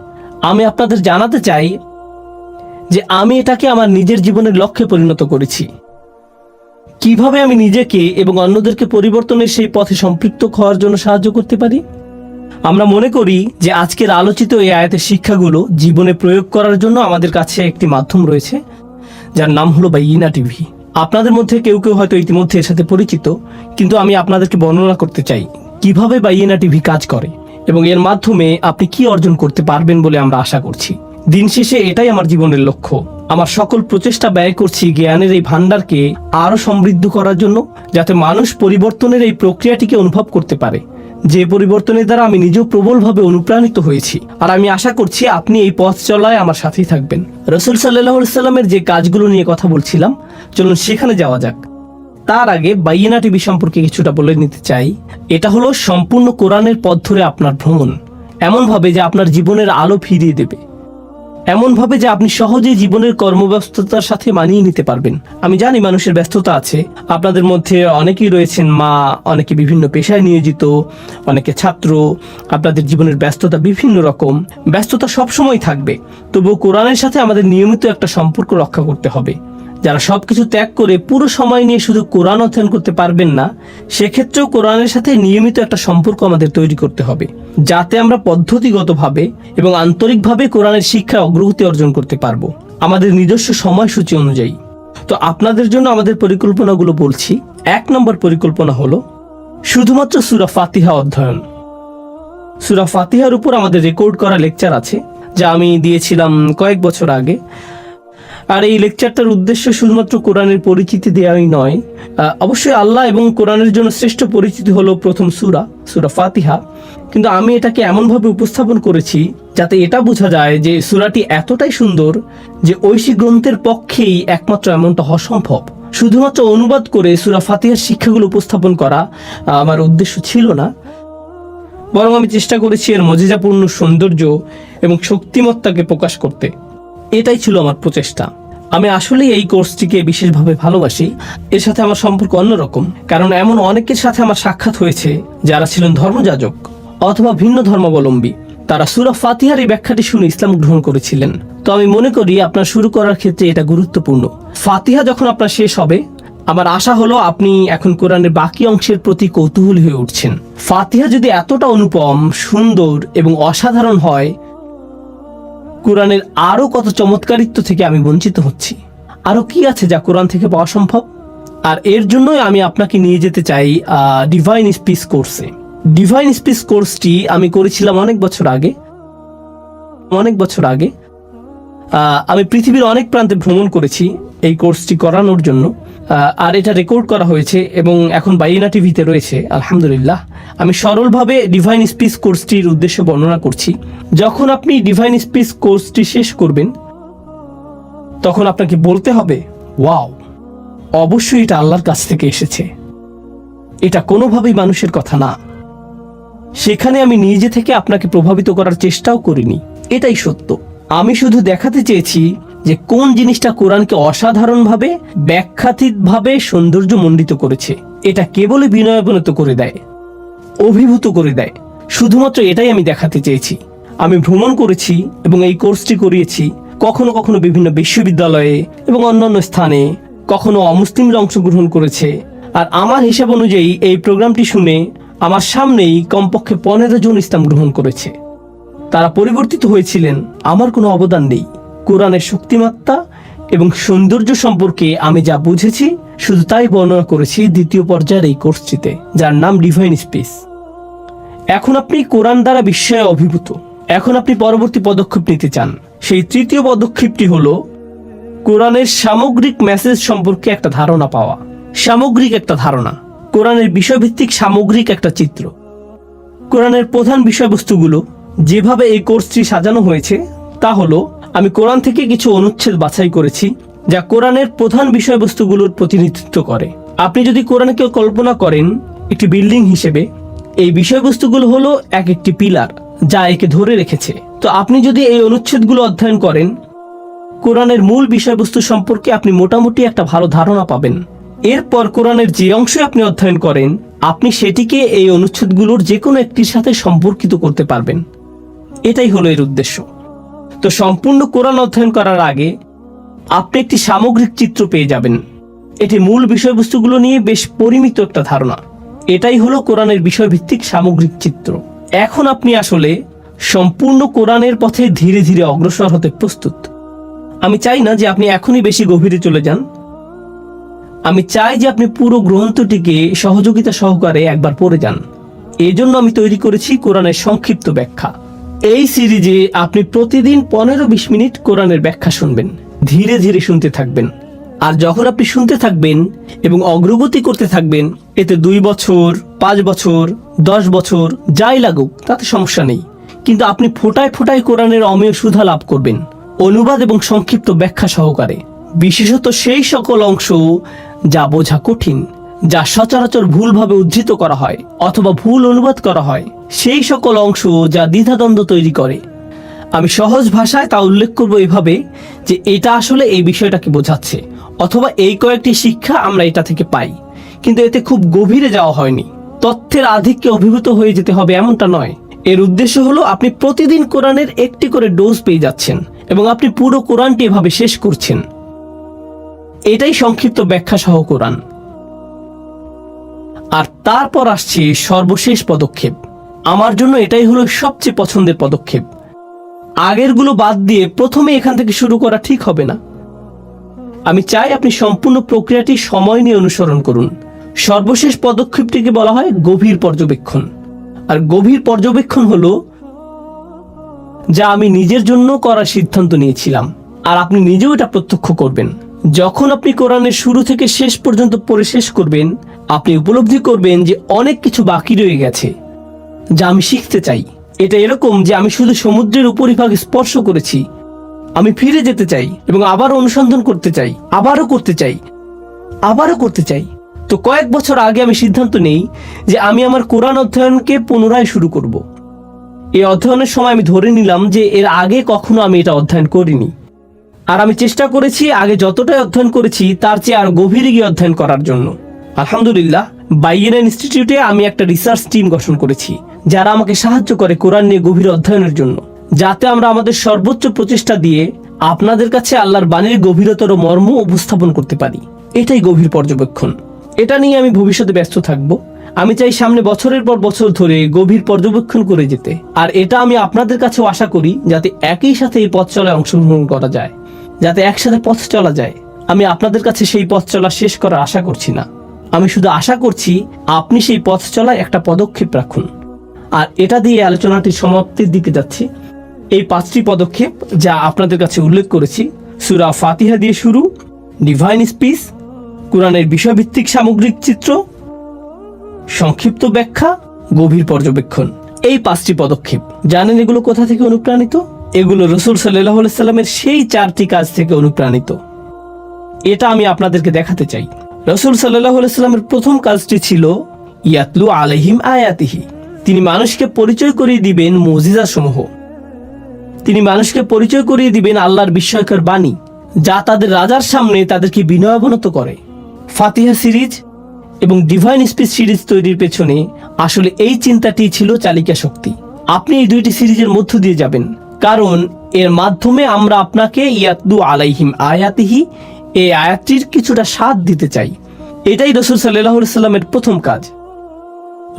আমি আপনাদের জানাতে চাই যে আমি এটাকে আমার নিজের জীবনের লক্ষ্যে পরিণত করেছি। কিভাবে আমি নিজেকে এবং অন্যদেরকে পরিবর্তনের সেই পথে সম্পৃক্ত হওয়ার জন্য সাহায্য করতে পারি। আমরা মনে করি যে আজকের আলোচিত এই আয়াতের শিক্ষাগুলো জীবনে প্রয়োগ করার জন্য আমাদের কাছে একটি মাধ্যম রয়েছে, যার নাম হলো বাইয়িনা টিভি। আপনাদের মধ্যে কেউ কেউ হয়তো ইতিমধ্যে এর সাথে পরিচিত, কিন্তু আমি আপনাদেরকে বর্ণনা করতে চাই কিভাবে বাইয়িনা টিভি কাজ করে এবং এর মাধ্যমে আপনি কি অর্জন করতে পারবেন বলে আমরা আশা করছি। দিন শেষে এটাই আমার জীবনের লক্ষ্য। আমার সকল প্রচেষ্টা ব্যয় করছি জ্ঞানের এই ভান্ডারকে আরো সমৃদ্ধ করার জন্য, যাতে মানুষ পরিবর্তনের এই প্রক্রিয়াটিকে অনুভব করতে পারে, যে পরিবর্তনের দ্বারা আমি নিজেও প্রবলভাবে অনুপ্রাণিত হয়েছি। আর আমি আশা করছি আপনি এই পথ চলায় আমার সাথেই থাকবেন। রাসূল সাল্লাল্লাহু আলাইহি সাল্লামের যে কাজগুলো নিয়ে কথা বলছিলাম, চলুন সেখানে যাওয়া যাক। তার আগে বাইয়িনা টিভি সম্পর্কে কিছুটা বলে নিতে চাই। এটা হলো সম্পূর্ণ কোরআনের পথ ধরে আপনার ভ্রমণ, এমনভাবে যে আপনার জীবনের আলো ফিরিয়ে দেবে, এমনভাবে যে আপনি সহজেই জীবনের কর্মব্যস্ততার সাথে মানিয়ে নিতে পারবেন। আমি জানি মানুষের ব্যস্ততা আছে, আপনাদের মধ্যে অনেকেই রয়েছেন মা, অনেকে বিভিন্ন পেশায় নিয়োজিত, অনেকে ছাত্র। আপনাদের জীবনের ব্যস্ততা বিভিন্ন রকম, ব্যস্ততা সবসময় থাকবে। তবুও কোরআনের সাথে আমাদের নিয়মিত একটা সম্পর্ক রক্ষা করতে হবে। যারা সবকিছু ত্যাগ করে পুরো সময় নিয়ে শুধু কোরআন অধ্যয়ন করতে পারবেন না, সেক্ষেত্রেও কোরআনের সাথে নিয়মিত একটা সম্পর্ক আমাদের তৈরি করতে হবে, যাতে আমরা পদ্ধতিগতভাবে এবং আন্তরিকভাবে কোরআনের শিক্ষায় অগ্রগতি অর্জন করতে পারবো আমাদের নিজস্ব সময়সূচি অনুযায়ী। তো আপনাদের জন্য আমাদের পরিকল্পনাগুলো বলছি। 1 নম্বর পরিকল্পনা হলো শুধুমাত্র সূরা ফাতিহা অধ্যয়ন। সূরা ফাতিহার উপর আমাদের রেকর্ড করা লেকচার আছে, যা আমি দিয়েছিলাম কয়েক বছর আগে। আর এই লেকচারটার উদ্দেশ্য শুধুমাত্র কোরআনের পরিচিতি দেওয়াই নয়। অবশ্যই আল্লাহ এবং কোরআনের জন্য শ্রেষ্ঠ পরিচিতি হলো প্রথম সূরা ফাতিহা, কিন্তু আমি এটাকে এমনভাবে উপস্থাপন করেছি যাতে এটা বোঝা যায় যে সূরাটি এতটাই সুন্দর যে ঐশী গ্রন্থের পক্ষেই একমাত্র এমনটা হওয়া সম্ভব। শুধুমাত্র অনুবাদ করে সূরা ফাতিহার শিক্ষাগুলো উপস্থাপন করা আমার উদ্দেশ্য ছিল না, বরং আমি চেষ্টা করেছি এর মজিজাপূর্ণ সৌন্দর্য এবং শক্তিমত্তাকে প্রকাশ করতে। এটাই ছিল আমার প্রচেষ্টা। আমি আসলে এই কোর্সটিকে বিশেষভাবে ভালোবাসি। এর সাথে আমার সম্পর্ক অন্যরকম, কারণ এমন অনেকের সাথে আমার সাক্ষাৎ হয়েছে যারা ছিলেন ধর্মযাজক অথবা ভিন্ন ধর্মাবলম্বী। তারা সূরা ফাতিহার এই ব্যাখ্যাটি শুনে ইসলাম গ্রহণ করেছিলেন। তো আমি মনে করি আপনার শুরু করার ক্ষেত্রে এটা গুরুত্বপূর্ণ। ফাতিহা যখন আপনার শেষ হবে, আমার আশা হলো আপনি এখন কোরআনের বাকি অংশের প্রতি কৌতূহলী হয়ে উঠছেন। ফাতিহা যদি এতটা অনুপম, সুন্দর এবং অসাধারণ হয়, কোরআনের আরো কত চমৎকারিত্ব থেকে আমি বঞ্চিত হচ্ছি। আরো কি আছে যা কোরআন থেকে পাওয়া সম্ভব? আর এর জন্যই আমি আপনাকে নিয়ে যেতে চাই ডিভাইন স্পিচ কোর্সে। ডিভাইন স্পিচ কোর্সটি আমি করেছিলাম অনেক বছর আগে। আমি পৃথিবীর অনেক প্রান্তে ভ্রমণ করেছি এই কোর্সটি করানোর জন্য, আর এটা রেকর্ড করা হয়েছে এবং এখন বাইয়িনা টিভিতে রয়েছে, আলহামদুলিল্লাহ। আমি সরলভাবে ডিভাইন স্পিচ কোর্সটির উদ্দেশ্য বর্ণনা করছি। যখন আপনি ডিভাইন স্পিচ কোর্সটি শেষ করবেন, তখন আপনাকে বলতে হবে, ওয়াও, অবশ্যই এটা আল্লাহর কাছ থেকে এসেছে, এটা কোনোভাবেই মানুষের কথা না। সেখানে আমি নিজে থেকে আপনাকে প্রভাবিত করার চেষ্টাও করিনি, এটাই সত্য। আমি শুধু দেখাতে চেয়েছি যে কোন জিনিসটা কোরআনকে অসাধারণভাবে, ব্যাখ্যাতীতভাবে সৌন্দর্যমণ্ডিত করেছে। এটা কেবলই বিনয়াবনত করে দেয়, অভিভূত করে দেয়। শুধুমাত্র এটাই আমি দেখাতে চেয়েছি। আমি ভ্রমণ করেছি এবং এই কোর্সটি করিয়েছি কখনো কখনো বিভিন্ন বিশ্ববিদ্যালয়ে এবং অন্যান্য স্থানে, কখনো অমুসলিমরা অংশগ্রহণ করেছে। আর আমার হিসাব অনুযায়ী এই প্রোগ্রামটি শুনে আমার সামনেই কমপক্ষে 15 জন ইসলাম গ্রহণ করেছে। তারা পরিবর্তিত হয়েছিলেন, আমার কোনো অবদান নেই। কোরআনের শক্তিমাত্রা এবং সৌন্দর্য সম্পর্কে আমি যা বুঝেছি শুধু তাই বর্ণনা করেছি দ্বিতীয় পর্যায়ের এই কোর্সটিতে, যার নাম ডিভাইন স্পিচ। এখন আপনি কোরআন দ্বারা বিস্ময়ে অভিভূত। এখন আপনি পরবর্তী পদক্ষেপ নিতে চান। সেই তৃতীয় পদক্ষেপটি হলো কোরআনের সামগ্রিক মেসেজ সম্পর্কে একটা ধারণা পাওয়া। সামগ্রিক একটা ধারণা, কোরআনের বিষয়ভিত্তিক সামগ্রিক একটা চিত্র। কোরআনের প্রধান বিষয়বস্তুগুলো যেভাবে এই কোর্সটি সাজানো হয়েছে তা হলো, আমি কোরআন থেকে কিছু অনুচ্ছেদ বাছাই করেছি যা কোরআনের প্রধান বিষয়বস্তুগুলোর প্রতিনিধিত্ব করে। আপনি যদি কোরআনকে কল্পনা করেন একটি বিল্ডিং হিসেবে, এই বিষয়বস্তুগুলো হলো এক একটি পিলার যা একে ধরে রেখেছে। তো আপনি যদি এই অনুচ্ছেদগুলো অধ্যয়ন করেন, কোরআনের মূল বিষয়বস্তু সম্পর্কে আপনি মোটামুটি একটা ভালো ধারণা পাবেন। এরপর কোরআনের যে অংশ আপনি অধ্যয়ন করেন, আপনি সেটিকে এই অনুচ্ছেদগুলোর যে কোনো একটির সাথে সম্পর্কিত করতে পারবেন। এটাই হলো এর উদ্দেশ্য। তো সম্পূর্ণ কোরআন অধ্যয়ন করার আগে আপনি একটি সামগ্রিক চিত্র পেয়ে যাবেন। এটি মূল বিষয়বস্তুগুলো নিয়ে বেশ পরিমিত একটা ধারণা। এটাই হলো কোরআনের বিষয়ভিত্তিক সামগ্রিক চিত্র। এখন আপনি আসলে সম্পূর্ণ কোরআনের পথে ধীরে ধীরে অগ্রসর হতে প্রস্তুত। আমি চাই না যে আপনি এখনই বেশি গভীরে চলে যান। আমি চাই যে আপনি পুরো গ্রন্থটিকে সহযোগিতা সহকারে একবার পড়ে যান। এই জন্য আমি তৈরি করেছি কোরআনের সংক্ষিপ্ত ব্যাখ্যা। এই সিরিজে আপনি প্রতিদিন 15-20 মিনিট কোরআনের ব্যাখ্যা শুনবেন, ধীরে ধীরে শুনতে থাকবেন। আর যখন আপনি শুনতে থাকবেন এবং অগ্রগতি করতে থাকবেন, এতে 2 বছর, 5 বছর, 10 বছর যাই লাগুক তাতে সমস্যা নেই, কিন্তু আপনি ফোঁটায় ফোঁটায় কোরআনের অমেয় সুধা লাভ করবেন, অনুবাদ এবং সংক্ষিপ্ত ব্যাখ্যা সহকারে। বিশেষত সেই সকল অংশ যা বোঝা কঠিন, যা সচরাচর ভুলভাবে উদ্ধৃত করা হয় অথবা ভুল অনুবাদ করা হয়, সেই সকল অংশ যা দ্বিধাদ্বন্দ্ব তৈরি করে। আমি সহজ ভাষায় তা উল্লেখ করব এভাবে যে এটা আসলে এই বিষয়টাকে বোঝাচ্ছে, অথবা এই কয়েকটি শিক্ষা আমরা এটা থেকে পাই, কিন্তু এতে খুব গভীরে যাওয়া হয়নি। তথ্যের আধিক্যে অভিভূত হয়ে যেতে হবে এমনটা নয়। এর উদ্দেশ্য হলো আপনি প্রতিদিন কোরআনের একটি করে ডোজ পেয়ে যাচ্ছেন এবং আপনি পুরো কোরআনটি এভাবে শেষ করছেন। এটাই সংক্ষিপ্ত ব্যাখ্যা সহ কোরআন। আর তারপর আসছে সর্বশেষ পদক্ষেপ। আমার জন্য এটাই হলো সবচেয়ে পছন্দের পদক্ষেপ। আগেরগুলো বাদ দিয়ে প্রথমে এখান থেকে শুরু করা ঠিক হবে না। আমি চাই আপনি সম্পূর্ণ প্রক্রিয়াটি সময় নিয়ে অনুসরণ করুন। সর্বশেষ পদক্ষেপটিকে বলা হয় গভীর পর্যবেক্ষণ। আর গভীর পর্যবেক্ষণ হলো যা আমি নিজের জন্য করার সিদ্ধান্ত নিয়েছিলাম, আর আপনি নিজেও এটা প্রত্যক্ষ করবেন। যখন আপনি কোরআনের শুরু থেকে শেষ পর্যন্ত পড়ে শেষ করবেন, আপনি উপলব্ধি করবেন যে অনেক কিছু বাকি রয়ে গেছে যা আমি শিখতে চাই। এটা এরকম যে আমি শুধু সমুদ্রের উপরিভাগ স্পর্শ করেছি। আমি ফিরে যেতে চাই এবং আবার অনুসন্ধান করতে চাই, আবারও করতে চাই, আবারও করতে চাই। তো কয়েক বছর আগে আমি সিদ্ধান্ত নেই যে আমি আমার কোরআন অধ্যয়নকে পুনরায় শুরু করব। এই অধ্যয়নের সময় আমি ধরে নিলাম যে এর আগে কখনো আমি এটা অধ্যয়ন করিনি, আর আমি চেষ্টা করেছি আগে যতটাই অধ্যয়ন করেছি তার চেয়ে আরো গভীরে গিয়ে অধ্যয়ন করার জন্য। আলহামদুলিল্লাহ, বাইয়েনা ইনস্টিটিউটে আমি একটা রিসার্চ টিম গঠন করেছি যারা আমাকে সাহায্য করে কোরআন নিয়ে গভীর অধ্যয়নের জন্য, যাতে আমরা আমাদের সর্বোচ্চ প্রচেষ্টা দিয়ে আপনাদের কাছে আল্লাহর বাণীর গভীরতর মর্ম উপস্থাপন করতে পারি। এটাই গভীর পর্যবেক্ষণ। এটা নিয়ে আমি ভবিষ্যতে ব্যস্ত থাকব। আমি চাই সামনে বছরের পর বছর ধরে গভীর পর্যবেক্ষণ করে যেতে, আর এটা আমি আপনাদের কাছেও আশা করি যাতে একই সাথে এই পথ চলায় অংশগ্রহণ করা যায়, যাতে একসাথে পথ চলা যায়। আমি আপনাদের কাছে সেই পথ চলা শেষ করার আশা করছি না, আমি শুধু আশা করছি আপনি সেই পথ চলায় একটা পদক্ষেপ রাখুন। আর এটা দিয়ে আলোচনাটির সমাপ্তির দিকে যাচ্ছি। এই 5টি পদক্ষেপ যা আপনাদের কাছে উল্লেখ করেছি, সূরা ফাতিহা দিয়ে শুরু, ডিভাইন স্পিচ, কোরআনের বিষয়ভিত্তিক সামগ্রিক চিত্র, সংক্ষিপ্ত ব্যাখ্যা, গভীর পর্যবেক্ষণ। এই 5টি পদক্ষেপ জানেন এগুলো কোথা থেকে অনুপ্রাণিত? এগুলো রাসূল সাল্লাল্লাহু আলাইহি সাল্লামের সেই 4টি কাজ থেকে অনুপ্রাণিত। এটা আমি আপনাদেরকে দেখাতে চাই। রাসূল সাল্লাল্লাহু আলাইহি সাল্লামের প্রথম কাজটি ছিল ইয়াতলু আলাইহিম আয়াতিহি। তিনি মানুষকে পরিচয় করিয়ে দিবেন মুজিজাসমূহ। তিনি মানুষকে পরিচয় করিয়ে দিবেন আল্লাহর বিস্ময়কর বাণী, যা তাদের রাজার সামনে তাদেরকে বিনয়াবনত করে। ফাতিহা সিরিজ এবং ডিভাইন স্পিচ সিরিজ তৈরির পেছনে আসলে এই চিন্তাটি ছিল চালিকা শক্তি। আপনি এই 2টি সিরিজের মধ্য দিয়ে যাবেন, কারণ এর মাধ্যমে আমরা আপনাকে ইয়াতলু আলাইহিম আয়াতিহি এই আয়াতটির কিছুটা স্বাদ দিতে চাই। এটাই রাসূল সাল্লাল্লাহু আলাইহি সাল্লামের প্রথম কাজ।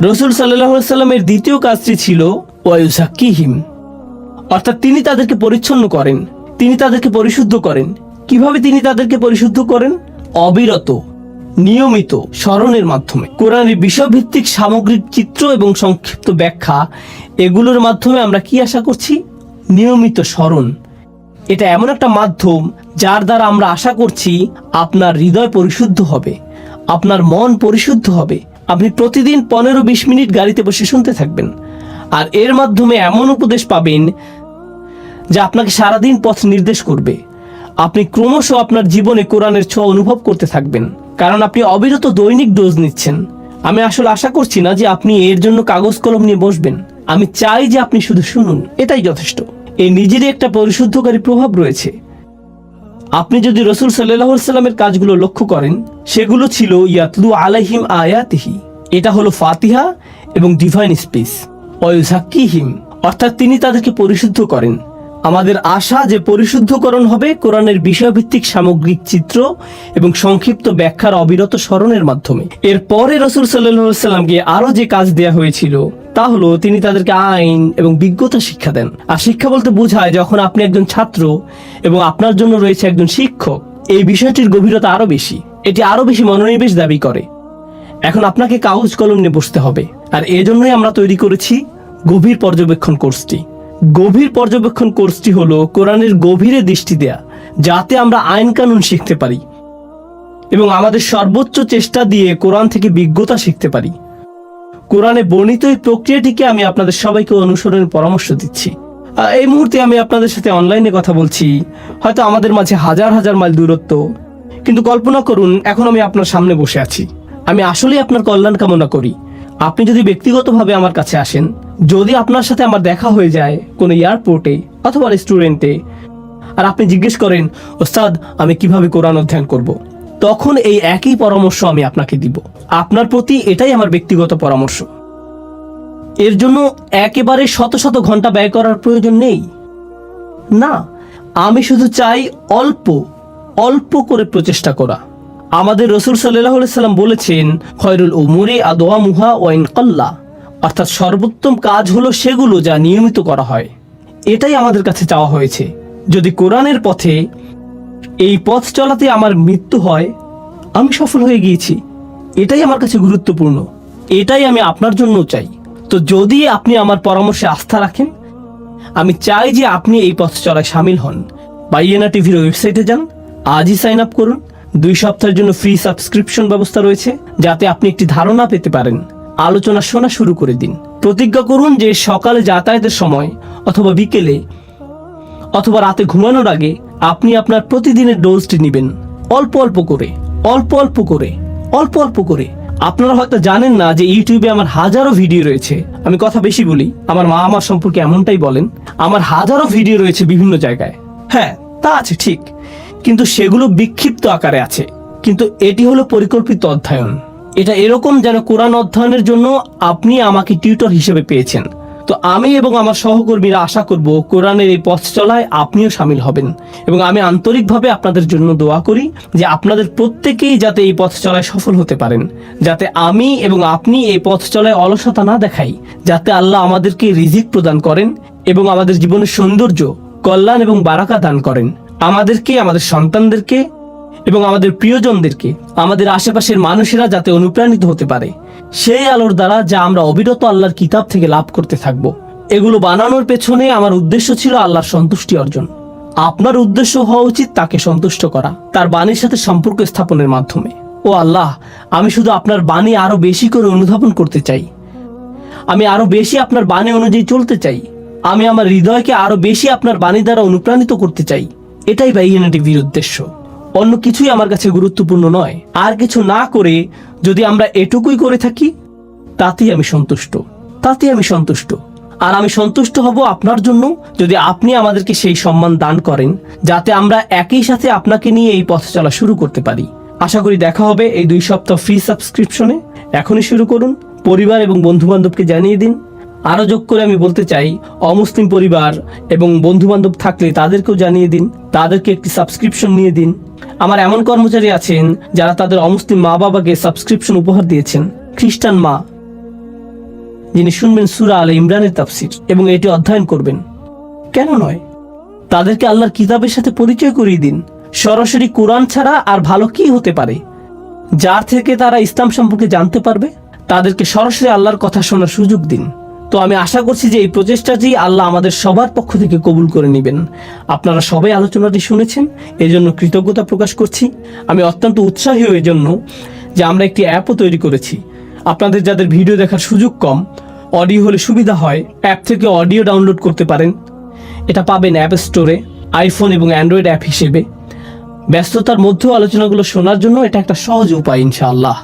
রাসূল সাল্লাল্লাহু আলাইহি সাল্লামের দ্বিতীয় কাজটি ছিল ওয়ায়ুযাক্কিহিম, অর্থাৎ তিনি তাদেরকে পরিচ্ছন্ন করেন, তিনি তাদেরকে পরিশুদ্ধ করেন। কিভাবে তিনি তাদেরকে পরিশুদ্ধ করেন? অবিরত, নিয়মিত স্মরণের মাধ্যমে। কোরআনের বিষয়ভিত্তিক সামগ্রিক চিত্র এবং সংক্ষিপ্ত ব্যাখ্যা, এগুলোর মাধ্যমে আমরা কি আশা করছি? নিয়মিত স্মরণ। এটা এমন একটা মাধ্যম যার দ্বারা আমরা আশা করছি আপনার হৃদয় পরিশুদ্ধ হবে, আপনার মন পরিশুদ্ধ হবে। আপনি প্রতিদিন 15-20 মিনিট গাড়িতে বসে শুনতে থাকবেন, আর এর মাধ্যমে এমন উপদেশ পাবেন যা আপনাকে সারাদিন পথ নির্দেশ করবে। আপনি ক্রমশ আপনার জীবনে কোরআনের ছোঁয়া অনুভব করতে থাকবেন, কারণ আপনি অবিরত দৈনিক ডোজ নিচ্ছেন। আমি আসলে আশা করছি না যে আপনি এর জন্য কাগজ কলম নিয়ে বসবেন। আমি চাই যে আপনি শুধু শুনুন, এটাই যথেষ্ট। এই নিজেরই একটা পরিশুদ্ধকারী প্রভাব রয়েছে। আপনি যদি রাসূল সাল্লাল্লাহু আলাইহি সাল্লামের কাজগুলো লক্ষ্য করেন, সেগুলো ছিল ইয়াতলু আলাইহিম আয়াতিহি, এটা হলো ফাতিহা এবং ডিভাইন স্পিচ। ওয়ায়ুযাক্কিহিম, অর্থাৎ তিনি তাদেরকে পরিশুদ্ধ করেন। আমাদের আশা যে পরিশুদ্ধকরণ হবে কোরআনের বিষয়ভিত্তিক সামগ্রিক চিত্র এবং সংক্ষিপ্ত ব্যাখ্যার অবিরত স্মরণের মাধ্যমে। এরপরে রাসূল সাল্লাল্লাহু আলাইহি সাল্লামকে আরো যে কাজ দেয়া হয়েছিল তা হলো তিনি তাদেরকে আইন এবং বিজ্ঞতা শিক্ষা দেন। আর শিক্ষা বলতে বোঝায় যখন আপনি একজন ছাত্র এবং আপনার জন্য রয়েছে একজন শিক্ষক, এই বিষয়টির গভীরতা আরো বেশি, এটি আরো বেশি মনোনিবেশ দাবি করে। এখন আপনাকে কাগজ কলম নিয়ে বসতে হবে, আর এজন্যই আমরা তৈরি করেছি গভীর পর্যবেক্ষণ কোর্সটি, গভীর পর্যবেক্ষণ কোর্সটি হলো কোরআনের গভীরে দৃষ্টি দেয়া, যাতে আমরা আইন কানুন শিখতে পারি এবং আমাদের সর্বোচ্চ চেষ্টা দিয়ে কোরআন থেকে বিজ্ঞতা শিখতে পারি। কোরআনে বর্ণিত এই প্রক্রিয়াটিকে আমি আপনাদের সবাইকে অনুসরণের পরামর্শ দিচ্ছি। এই মুহূর্তে আমি আপনাদের সাথে অনলাইনে কথা বলছি, হয়তো আমাদের মাঝে হাজার হাজার মাইল দূরত্ব, কিন্তু কল্পনা করুন এখন আমি আপনার সামনে বসে আছি। আমি আসলেই আপনার কল্যাণ কামনা করি। আপনি যদি ব্যক্তিগতভাবে আমার কাছে আসেন, যদি আপনার সাথে আমার দেখা হয়ে যায় কোনো এয়ারপোর্টে অথবা রেস্টুরেন্টে, আর আপনি জিজ্ঞেস করেন, ওস্তাদ আমি কিভাবে কোরআন অধ্যয়ন করব, তখন এই একই পরামর্শ আমি আপনাকে দিব। আপনার প্রতি এটাই আমার ব্যক্তিগত পরামর্শ। এর জন্য একেবারে শত শত ঘন্টা ব্যয় করার প্রয়োজন নেই। না, আমি শুধু চাই অল্প অল্প করে প্রচেষ্টা করা। আমাদের রাসূল সাল্লাল্লাহু আলাইহি সাল্লাম বলেছেন, খয়রুল উমুরি আদওয়ামুহা ওয়া ইন কাল্লা, অর্থাৎ সর্বোত্তম কাজ হলো সেগুলো যা নিয়মিত করা হয়। এটাই আমাদের কাছে চাওয়া হয়েছে। যদি কোরআনের পথে, এই পথ চলাতে আমার মৃত্যু হয়, আমি সফল হয়ে গিয়েছি। এটাই আমার কাছে গুরুত্বপূর্ণ। এটাই আমি আপনার জন্য চাই। তো যদি আপনি আমার পরামর্শে আস্থা রাখেন, আমি চাই যে আপনি এই পথ চলায় সামিল হন। বাইয়েনা টিভির ওয়েবসাইটে যান, আজই সাইন আপ করুন। 2 সপ্তাহের জন্য ফ্রি সাবস্ক্রিপশন ব্যবস্থা রয়েছে, যাতে আপনি একটি ধারণা পেতে পারেন। আলোচনা শোনা শুরু করে দিন। প্রতিজ্ঞা করুন যে সকালে যাতায়াতের সময় অথবা বিকেলে অথবা রাতে ঘুমানোর আগে আপনি আপনার প্রতিদিনের ডোজটি নেবেন, অল্প অল্প করে, অল্প অল্প করে, অল্প অল্প করে। আপনারা হয়তো জানেন না যে ইউটিউবে আমার হাজারো ভিডিও রয়েছে। আমি কথা বেশি বলি, আমার মা আমার সম্পর্কে এমনটাই বলেন। আমার হাজারো ভিডিও রয়েছে বিভিন্ন জায়গায়। হ্যাঁ, তা আছে ঠিক, কিন্তু সেগুলো বিক্ষিপ্ত আকারে আছে। কিন্তু এটি হলো পরিকল্পিত অধ্যয়ন। এটা এরকম যেন কোরআন অধ্যয়নের জন্য আপনি আমাকে টিউটর হিসেবে পেয়েছেন। তো আমি এবং আমার সহকর্মীরা আশা করব কোরআনের এই পথ চলায় আপনিও সামিল হবেন, এবং আমি আন্তরিকভাবে আপনাদের জন্য দোয়া করি যে আপনাদের প্রত্যেকেই যাতে এই পথ চলায় সফল হতে পারেন, যাতে আমি এবং আপনি এই পথ চলায় অলসতা না দেখাই, যাতে আল্লাহ আমাদেরকে রিজিক প্রদান করেন এবং আমাদের জীবনের সৌন্দর্য, কল্যাণ এবং বারাকা দান করেন। আমাদেরকে, আমাদের সন্তানদেরকে এবং আমাদের প্রিয়জনদেরকে, আমাদের আশেপাশের মানুষেরা যাতে অনুপ্রাণিত হতে পারে সেই আলোর দ্বারা, যা আমরা অবিরত আল্লাহর কিতাব থেকে লাভ করতে থাকব। এগুলো বানানোর পেছনে আমার উদ্দেশ্য ছিল আল্লাহর সন্তুষ্টি অর্জন। আপনার উদ্দেশ্য হওয়া উচিত তাকে সন্তুষ্ট করা, তার বাণীর সাথে সম্পর্ক স্থাপনের মাধ্যমে। ও আল্লাহ, আমি শুধু আপনার বাণী আরো বেশি করে অনুধাবন করতে চাই। আমি আরো বেশি আপনার বাণী অনুযায়ী চলতে চাই। আমি আমার হৃদয়কে আরো বেশি আপনার বাণী দ্বারা অনুপ্রাণিত করতে চাই। এটাই বাইয়েনা টিভির উদ্দেশ্য। অন্য কিছুই আমার কাছে গুরুত্বপূর্ণ নয়। আর কিছু না করে যদি আমরা এটুকুই করে থাকি, তাতেই আমি সন্তুষ্ট, তাতেই আমি সন্তুষ্ট। আর আমি সন্তুষ্ট হব আপনার জন্য যদি আপনি আমাদেরকে সেই সম্মান দান করেন, যাতে আমরা একই সাথে আপনাকে নিয়ে এই পথ চলা শুরু করতে পারি। আশা করি দেখা হবে এই 2 সপ্তাহ ফ্রি সাবস্ক্রিপশনে। এখনই শুরু করুন। পরিবার এবং বন্ধু বান্ধবকে জানিয়ে দিন। আরো যোগ করে আমি বলতে চাই, অমুসলিম পরিবার এবং বন্ধু বান্ধব থাকলে তাদেরকেও জানিয়ে দিন, তাদেরকে একটি সাবস্ক্রিপশন নিয়ে দিন। আমার এমন কর্মচারী আছেন যারা তাদের অমুসলিম মা বাবাকে সাবস্ক্রিপশন উপহার দিয়েছেন। খ্রিস্টান মা, যিনি শুনবেন সূরা আলে ইমরানের তাফসীর এবং এটি অধ্যয়ন করবেন। কেন নয়, তাদেরকে আল্লাহর কিতাবের সাথে পরিচয় করিয়ে দিন। সরাসরি কোরআন ছাড়া আর ভালো কি হতে পারে, যার থেকে তারা ইসলাম সম্পর্কে জানতে পারবে। তাদেরকে সরাসরি আল্লাহর কথা শোনার সুযোগ দিন। তো আমি আশা করছি যে এই প্রচেষ্টাটি আল্লাহ আমাদের সবার পক্ষ থেকে কবুল করে নেবেন। আপনারা সবাই আলোচনাটি শুনেছেন, এজন্য কৃতজ্ঞতা প্রকাশ করছি। আমি অত্যন্ত উৎসাহী এই জন্য যে আমরা একটি অ্যাপও তৈরি করেছি। আপনাদের যাদের ভিডিও দেখার সুযোগ কম, অডিও হলে সুবিধা হয়, অ্যাপ থেকে অডিও ডাউনলোড করতে পারেন। এটা পাবেন অ্যাপ স্টোরে, আইফোন এবং অ্যান্ড্রয়েড অ্যাপ হিসেবে। ব্যস্ততার মধ্যেও আলোচনাগুলো শোনার জন্য এটা একটা সহজ উপায় ইনশাআল্লাহ।